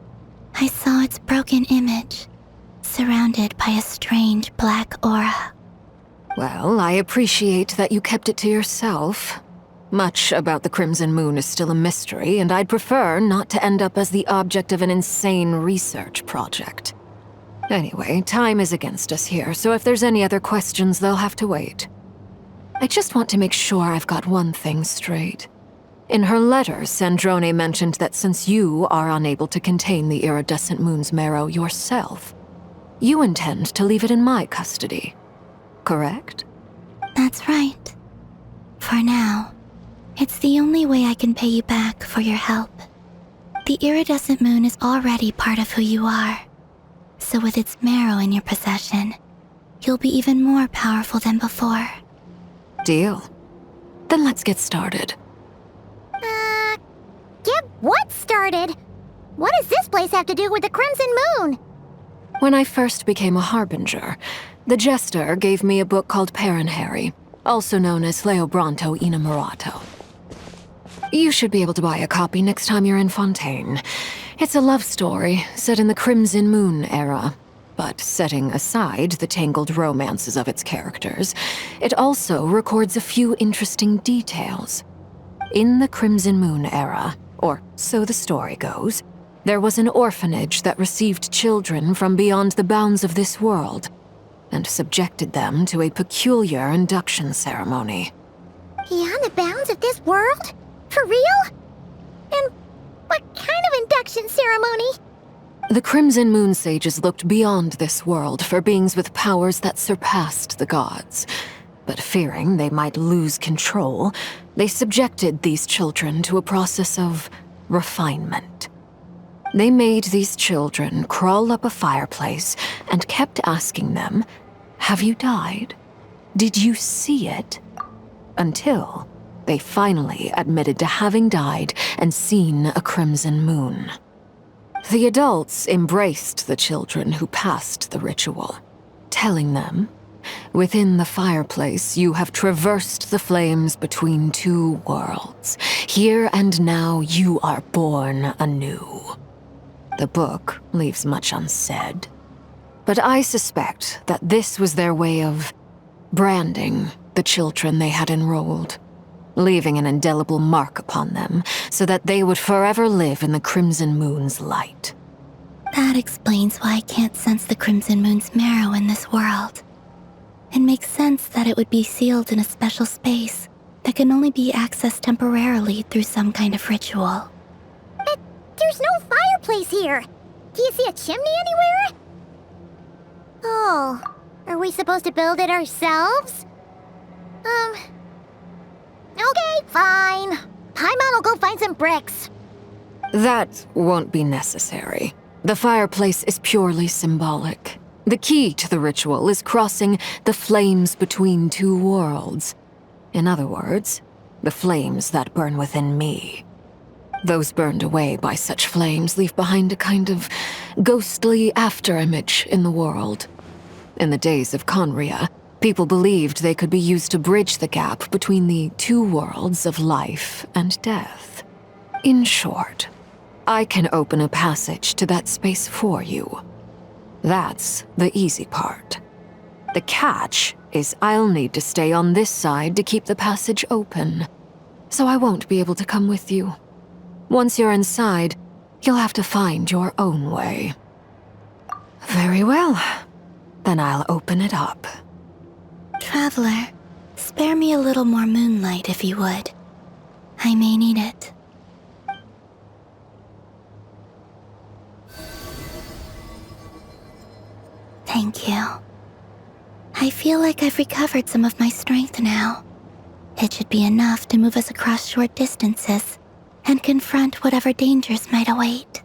I saw its broken image, surrounded by a strange black aura. Well, I appreciate that you kept it to yourself. Much about the Crimson Moon is still a mystery, and I'd prefer not to end up as the object of an insane research project. Anyway, time is against us here, so if there's any other questions, they'll have to wait. I just want to make sure I've got one thing straight. In her letter, Sandrone mentioned that since you are unable to contain the iridescent moon's marrow yourself, you intend to leave it in my custody, correct? That's right. For now, it's the only way I can pay you back for your help. The iridescent moon is already part of who you are, so with its marrow in your possession, you'll be even more powerful than before. Deal. Then let's get started. Get what started? What does this place have to do with the Crimson Moon? When I first became a Harbinger, the Jester gave me a book called Paranhari, also known as Leobranto Inamorato. You should be able to buy a copy next time you're in Fontaine. It's a love story set in the Crimson Moon era, but setting aside the tangled romances of its characters, it also records a few interesting details. In the Crimson Moon era, or so the story goes, there was an orphanage that received children from beyond the bounds of this world, and subjected them to a peculiar induction ceremony. Beyond the bounds of this world? For real? And what kind of induction ceremony? The Crimson Moon sages looked beyond this world for beings with powers that surpassed the gods. But fearing they might lose control, they subjected these children to a process of refinement. They made these children crawl up a fireplace and kept asking them, "Have you died? Did you see it?" Until they finally admitted to having died and seen a crimson moon. The adults embraced the children who passed the ritual, telling them, "Within the fireplace, you have traversed the flames between two worlds. Here and now, you are born anew." The book leaves much unsaid, but I suspect that this was their way of branding the children they had enrolled, leaving an indelible mark upon them so that they would forever live in the Crimson Moon's light. That explains why I can't sense the Crimson Moon's marrow in this world. It makes sense that it would be sealed in a special space that can only be accessed temporarily through some kind of ritual. But there's no fireplace here. Do you see a chimney anywhere? Oh, are we supposed to build it ourselves? Okay, fine. Paimon will go find some bricks. That won't be necessary. The fireplace is purely symbolic. The key to the ritual is crossing the flames between two worlds. In other words, the flames that burn within me. Those burned away by such flames leave behind a kind of ghostly afterimage in the world. In the days of Conria, people believed they could be used to bridge the gap between the two worlds of life and death. In short, I can open a passage to that space for you. That's the easy part. The catch is I'll need to stay on this side to keep the passage open, so I won't be able to come with you. Once you're inside, you'll have to find your own way. Very well. Then I'll open it up. Traveler, spare me a little more moonlight if you would. I may need it. Thank you. I feel like I've recovered some of my strength now. It should be enough to move us across short distances and confront whatever dangers might await.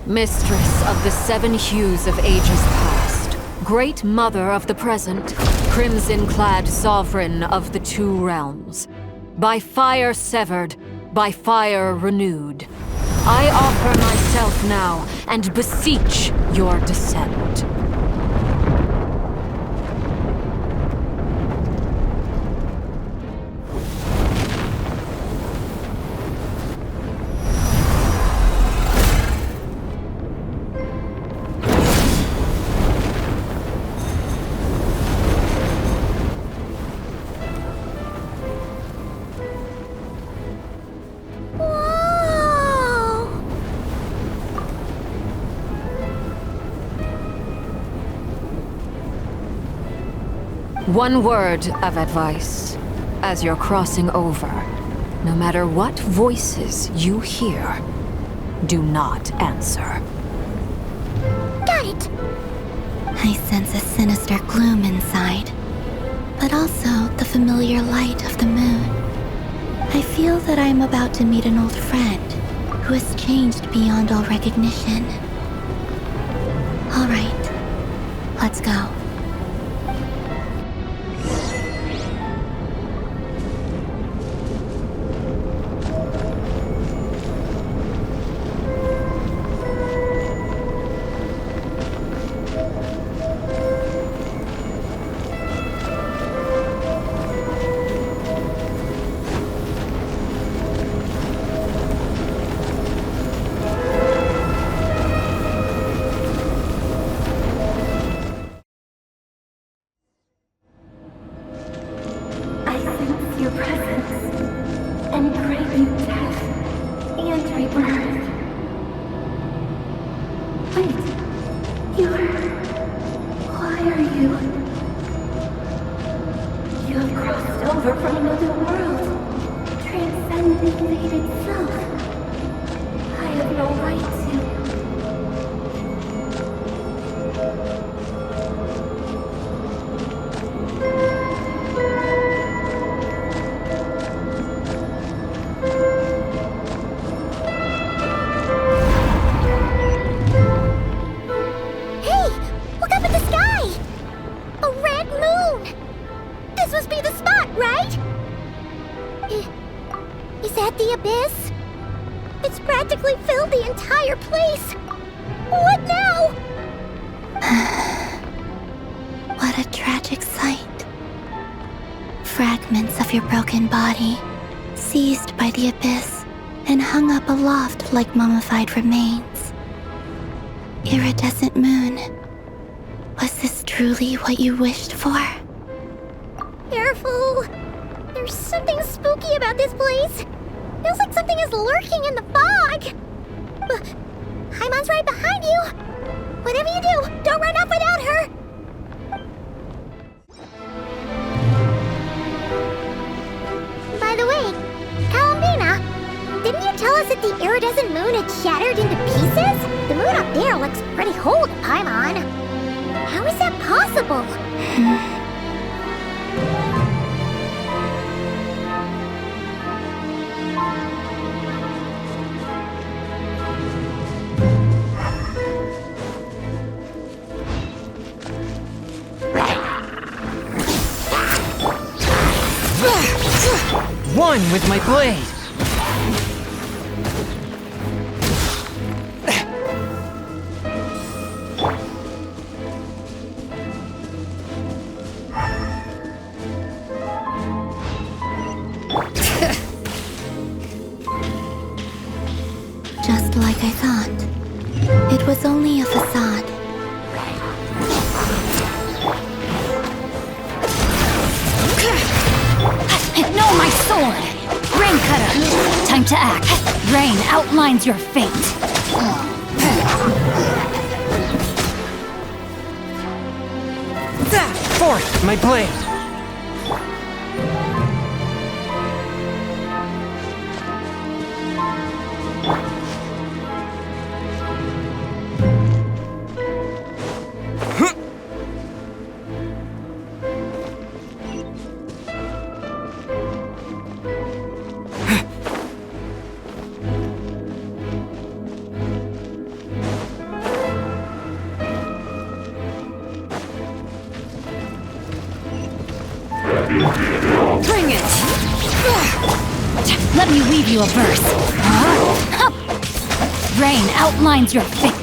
Mistress of the seven hues of ages past, great mother of the present, crimson-clad sovereign of the two realms, by fire severed, by fire renewed, I offer myself now and beseech your descent. One word of advice. As you're crossing over, no matter what voices you hear, do not answer. Got it! I sense a sinister gloom inside, but also the familiar light of the moon. I feel that I am about to meet an old friend, who has changed beyond all recognition. All right, let's go. Like mummified remains. Iridescent moon. Was this truly what you wished for? Careful! There's something spooky about this place. Feels like something is lurking in the fog. Paimon's right behind you. Whatever you do, don't run off without her. By the way, Columbina, didn't you tell us that the iridescent moon had shattered into pieces? The moon up there looks pretty whole to Paimon. How is that possible? One with my blade! Just like I thought. It was only a facade. No, my sword! Rain Cutter! Time to act. Rain outlines your fate. Forth, my blade! Bring it! Let me weave you a verse. Rain outlines your fate.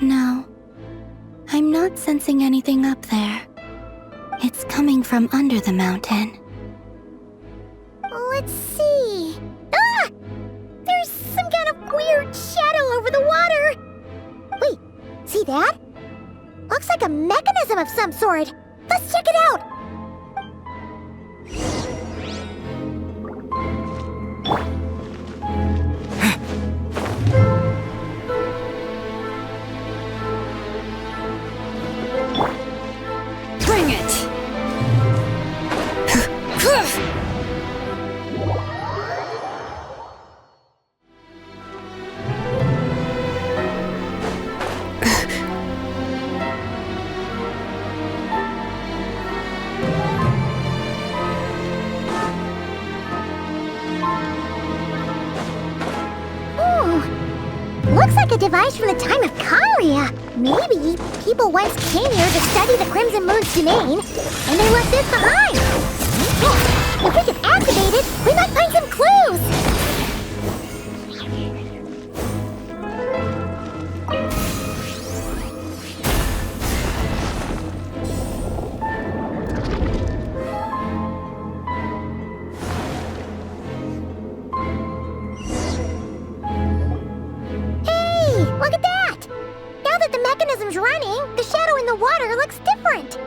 No, I'm not sensing anything up there. It's coming from under the mountain. Let's see. Ah! There's some kind of weird shadow over the water. Wait, see that? Looks like a mechanism of some sort. Let's check it out. Looks like a device from the time of Karia. Maybe people once came here to study the Crimson Moon's domain, and they left this behind. If we can activate it, we might find some clues. Look at that! Now that the mechanism's running, the shadow in the water looks different.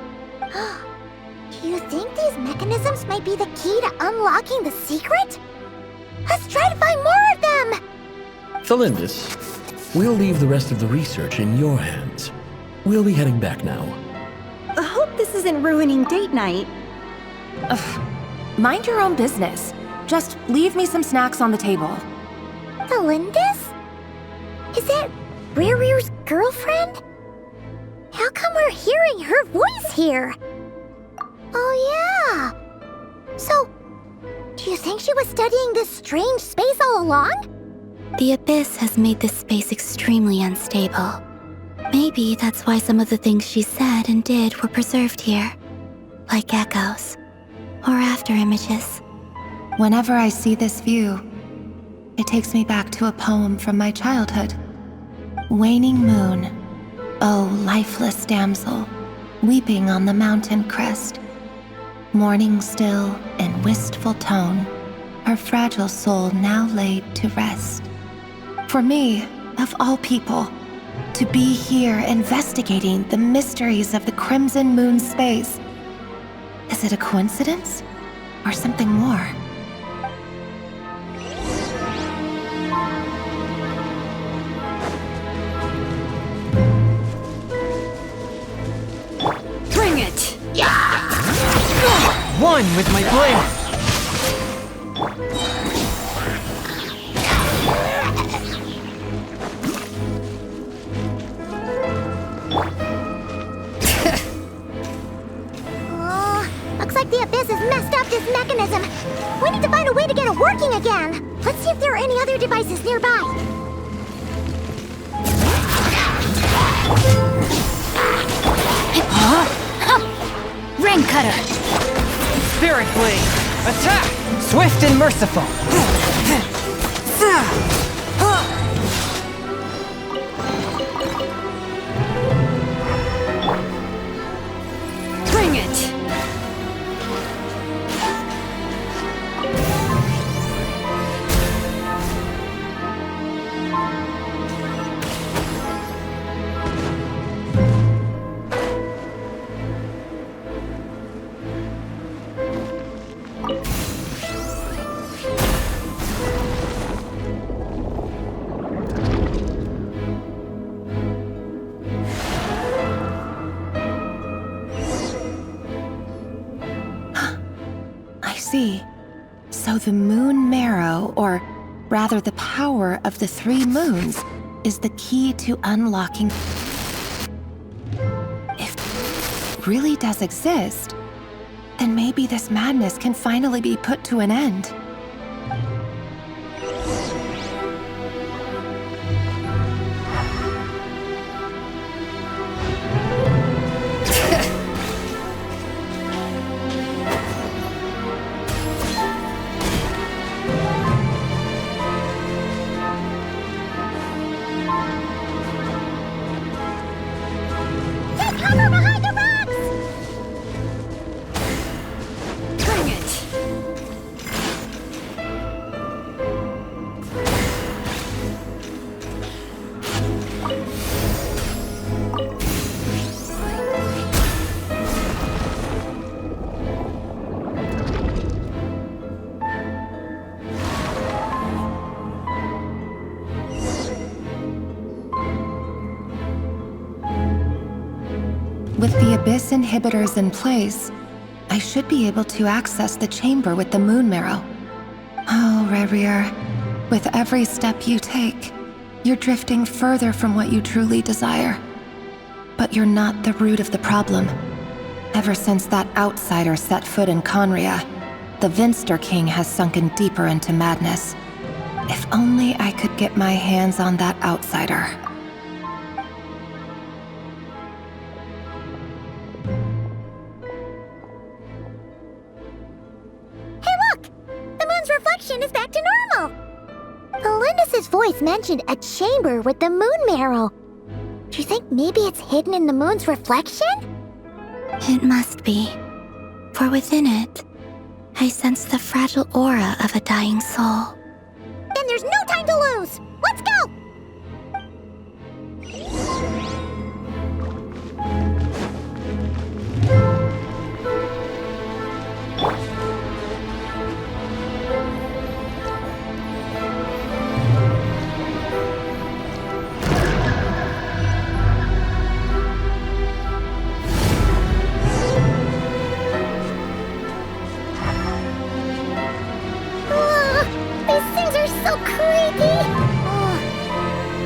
Do you think these mechanisms might be the key to unlocking the secret? Let's try to find more of them! Felindis, we'll leave the rest of the research in your hands. We'll be heading back now. I hope this isn't ruining date night. Ugh. Mind your own business. Just leave me some snacks on the table. Felindis? Is that Rerir's girlfriend? How come we're hearing her voice here? Oh yeah! So, do you think she was studying this strange space all along? The Abyss has made this space extremely unstable. Maybe that's why some of the things she said and did were preserved here. Like echoes. Or after images. Whenever I see this view, it takes me back to a poem from my childhood. Waning moon, oh lifeless damsel, weeping on the mountain crest. Mourning still in wistful tone, her fragile soul now laid to rest. For me, of all people, to be here investigating the mysteries of the Crimson Moon space. Is it a coincidence? Or something more? Bring it! One with my blade! Looks like the Abyss has messed up this mechanism. We need to find a way to get it working again. Let's see if there are any other devices nearby. Ring Cutter! Spirit Blade! Attack! Swift and merciful! Bring it! See. So the moon marrow, or rather the power of the 3 moons, is the key to unlocking. If it really does exist, then maybe this madness can finally be put to an end. With the Abyss inhibitors in place, I should be able to access the chamber with the moon marrow. Oh, Rerir, with every step you take, you're drifting further from what you truly desire. But you're not the root of the problem. Ever since that outsider set foot in Conria, the Vinster King has sunken deeper into madness. If only I could get my hands on that outsider. Hey look! The moon's reflection is back to normal! Felindus's voice mentioned a chamber with the moon marrow. Do you think maybe it's hidden in the moon's reflection? It must be. For within it, I sense the fragile aura of a dying soul. Then there's no time to lose! Let's go!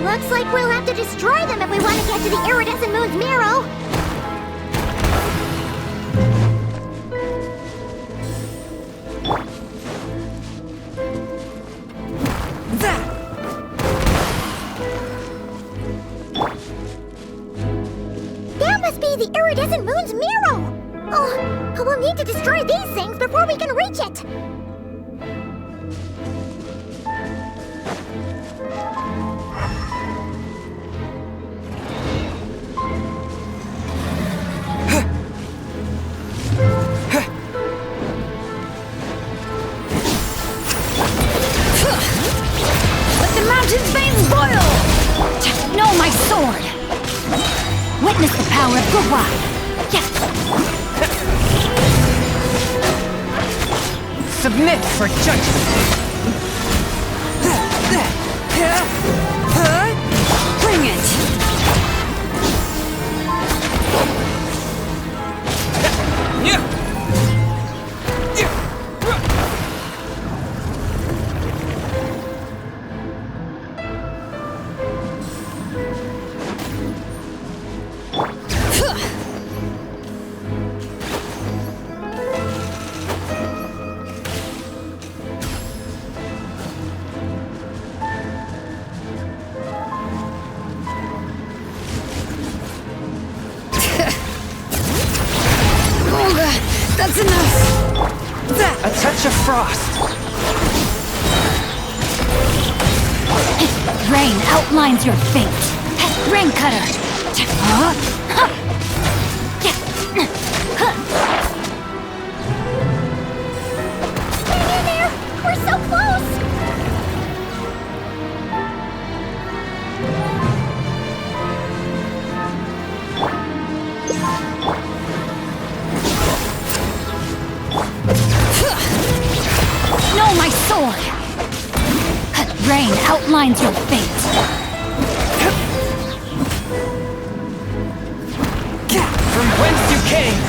Looks like we'll have to destroy them if we want to get to the iridescent moon's marrow. That must be the iridescent moon's marrow. Oh, we'll need to destroy these things before we can reach it. Witness the power of Gugwa! Submit for judgment! Bring it! That's enough! A touch of frost! Rain outlines your fate! Rain cutter! Hang in there! We're so close! Know my sword! Rain outlines your fate! From whence you came!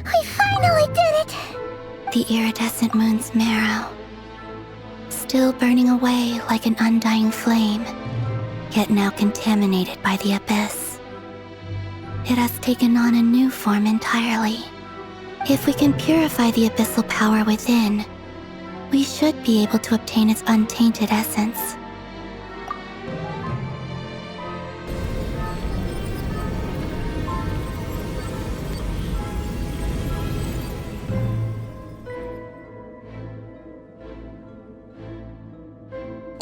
We finally did it! The iridescent moon's marrow, still burning away like an undying flame, yet now contaminated by the abyss. It has taken on a new form entirely. If we can purify the abyssal power within, we should be able to obtain its untainted essence.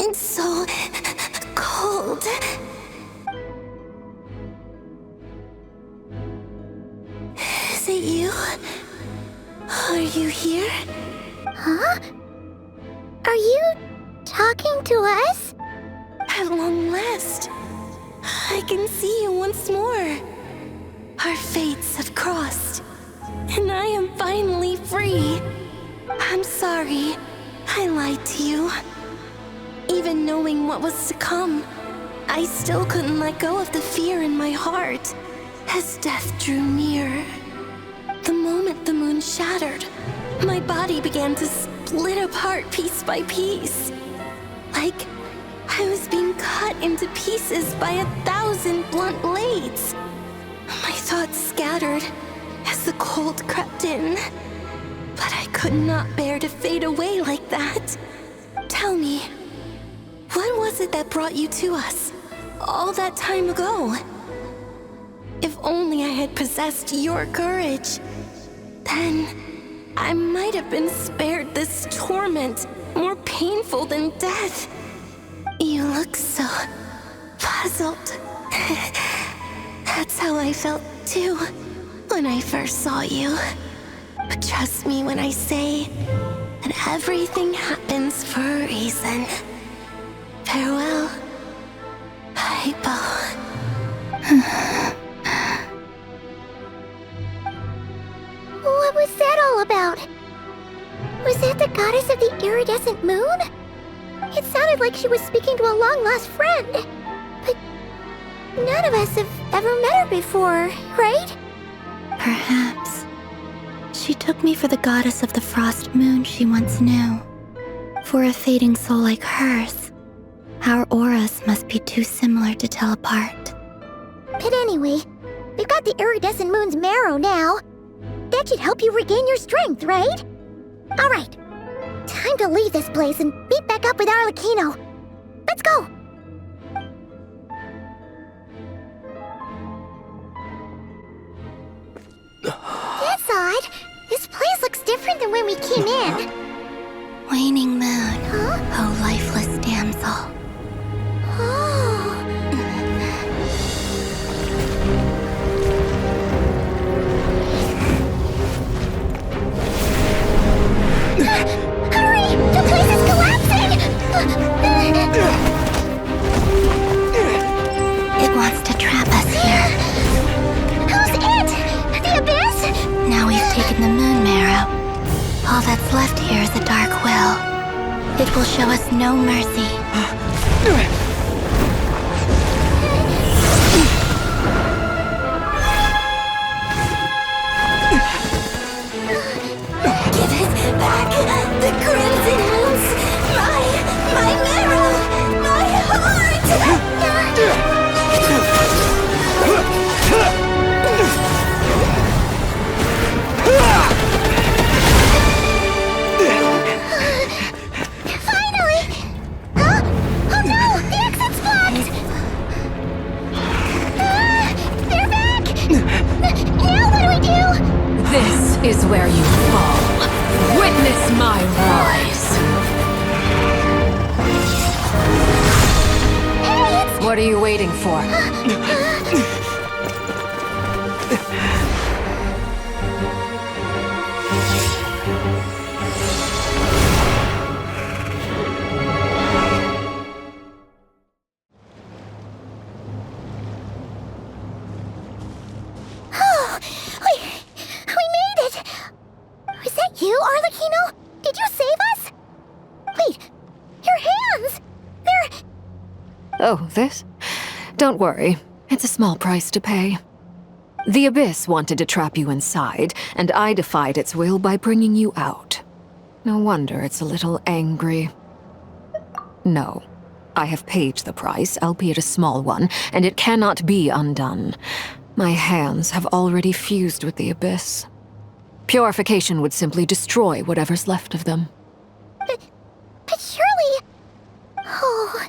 It's so cold. Is it you? Are you here? Huh? Are you talking to us? At long last, I can see you once more. Our fates have crossed, and I am finally free. I'm sorry, I lied to you. Even knowing what was to come, I still couldn't let go of the fear in my heart as death drew near. The moment the moon shattered, my body began to split apart piece by piece. Like I was being cut into pieces by 1,000 blunt blades. My thoughts scattered as the cold crept in. But I could not bear to fade away like that. Tell me, what was it that brought you to us all that time ago? If only I had possessed your courage, then I might have been spared this torment more painful than death. You look so puzzled. That's how I felt too when I first saw you. But trust me when I say that everything happens for a reason. Farewell, Hypo. What was that all about? Was that the goddess of the iridescent moon? It sounded like she was speaking to a long-lost friend. But none of us have ever met her before, right? Perhaps. She took me for the goddess of the frost moon she once knew. For a fading soul like hers, our auras must be too similar to tell apart. But anyway, we've got the iridescent moon's marrow now. That should help you regain your strength, right? Alright, time to leave this place and meet back up with Arlecchino. Let's go! That's odd. This place looks different than when we came in. Waning moon, oh lifeless damsel. Hurry! The place is collapsing! It wants to trap us here. Who's it? The Abyss? Now we've taken the moon marrow. All that's left here is a dark will. It will show us no mercy. Give it back! The crimson moons! My marrow! My heart! Finally! Huh? Oh no! The exit's blocked! They're back! Now what do we do? This is where you fall. Witness my rise. Hey, What are you waiting for? We made it! Was that you, Arlecchino? Did you save us? Wait, your hands! They're... Oh, this? Don't worry. It's a small price to pay. The Abyss wanted to trap you inside, and I defied its will by bringing you out. No wonder it's a little angry. No. I have paid the price, albeit a small one, and it cannot be undone. My hands have already fused with the Abyss. Purification would simply destroy whatever's left of them. But surely... Oh...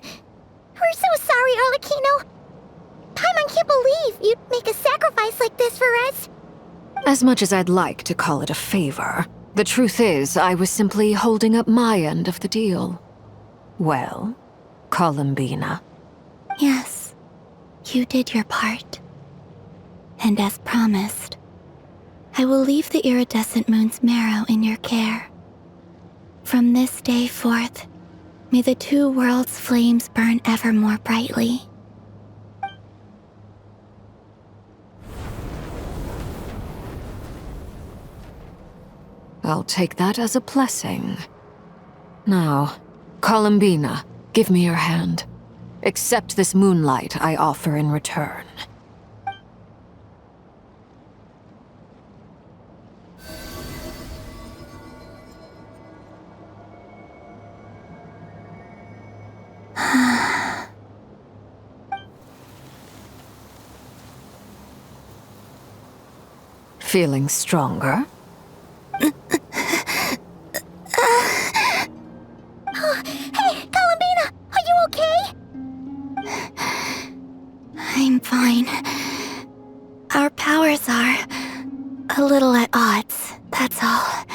We're so sorry, Arlecchino. Paimon can't believe you'd make a sacrifice like this for us. As much as I'd like to call it a favor, the truth is I was simply holding up my end of the deal. Well, Columbina. Yes, you did your part. And as promised, I will leave the iridescent moon's marrow in your care. From this day forth, may the two worlds' flames burn ever more brightly. I'll take that as a blessing. Now, Columbina, give me your hand. Accept this moonlight I offer in return. Feeling stronger? Hey, Columbina, are you okay? I'm fine. Our powers are a little at odds, that's all.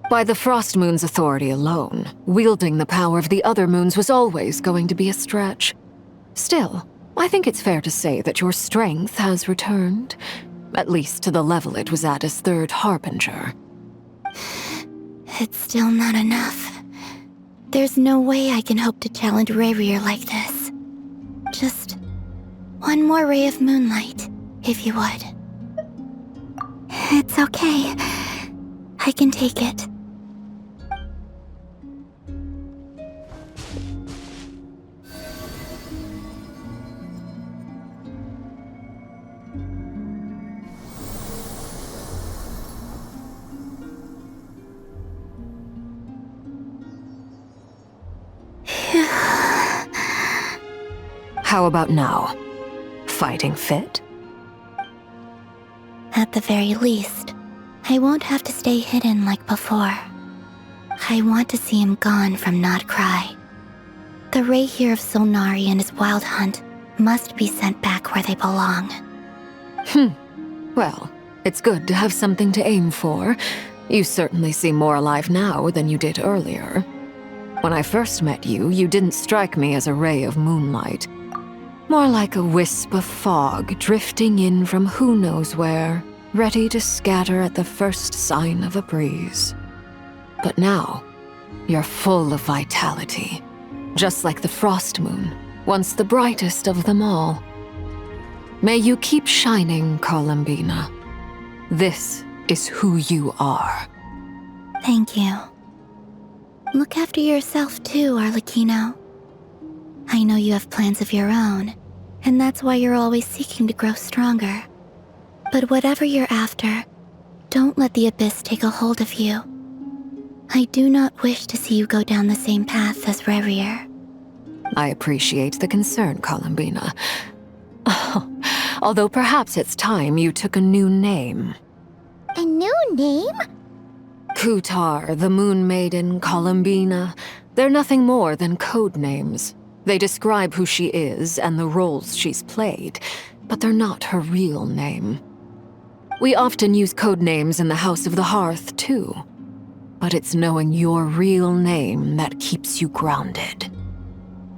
By the Frost Moon's authority alone, wielding the power of the other moons was always going to be a stretch. Still, I think it's fair to say that your strength has returned, at least to the level it was at as Third Harbinger. It's still not enough. There's no way I can hope to challenge Rerir like this. Just one more ray of moonlight, if you would. It's okay. I can take it. How about now? Fighting fit? At the very least, I won't have to stay hidden like before. I want to see him gone from Not Cry. The Rerir of Solnari and his wild hunt must be sent back where they belong. Well, it's good to have something to aim for. You certainly seem more alive now than you did earlier. When I first met you, you didn't strike me as a ray of moonlight. More like a wisp of fog drifting in from who knows where, ready to scatter at the first sign of a breeze. But now, you're full of vitality, just like the Frost Moon, once the brightest of them all. May you keep shining, Columbina. This is who you are. Thank you. Look after yourself too, Arlecchino. I know you have plans of your own, and that's why you're always seeking to grow stronger. But whatever you're after, don't let the Abyss take a hold of you. I do not wish to see you go down the same path as Rerir. I appreciate the concern, Columbina. Although perhaps it's time you took a new name. A new name? Kutar, the Moon Maiden, Columbina, they're nothing more than code names. They describe who she is and the roles she's played, but they're not her real name. We often use code names in the House of the Hearth, too. But it's knowing your real name that keeps you grounded.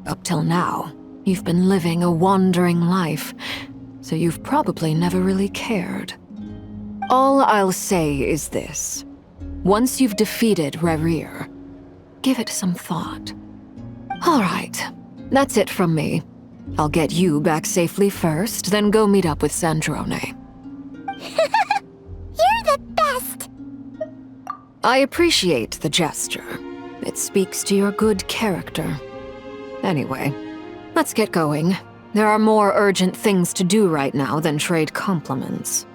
Up till now, you've been living a wandering life, so you've probably never really cared. All I'll say is this. Once you've defeated Rerir, give it some thought. All right, that's it from me. I'll get you back safely first, then go meet up with Sandrone. You're the best! I appreciate the gesture. It speaks to your good character. Anyway, let's get going. There are more urgent things to do right now than trade compliments.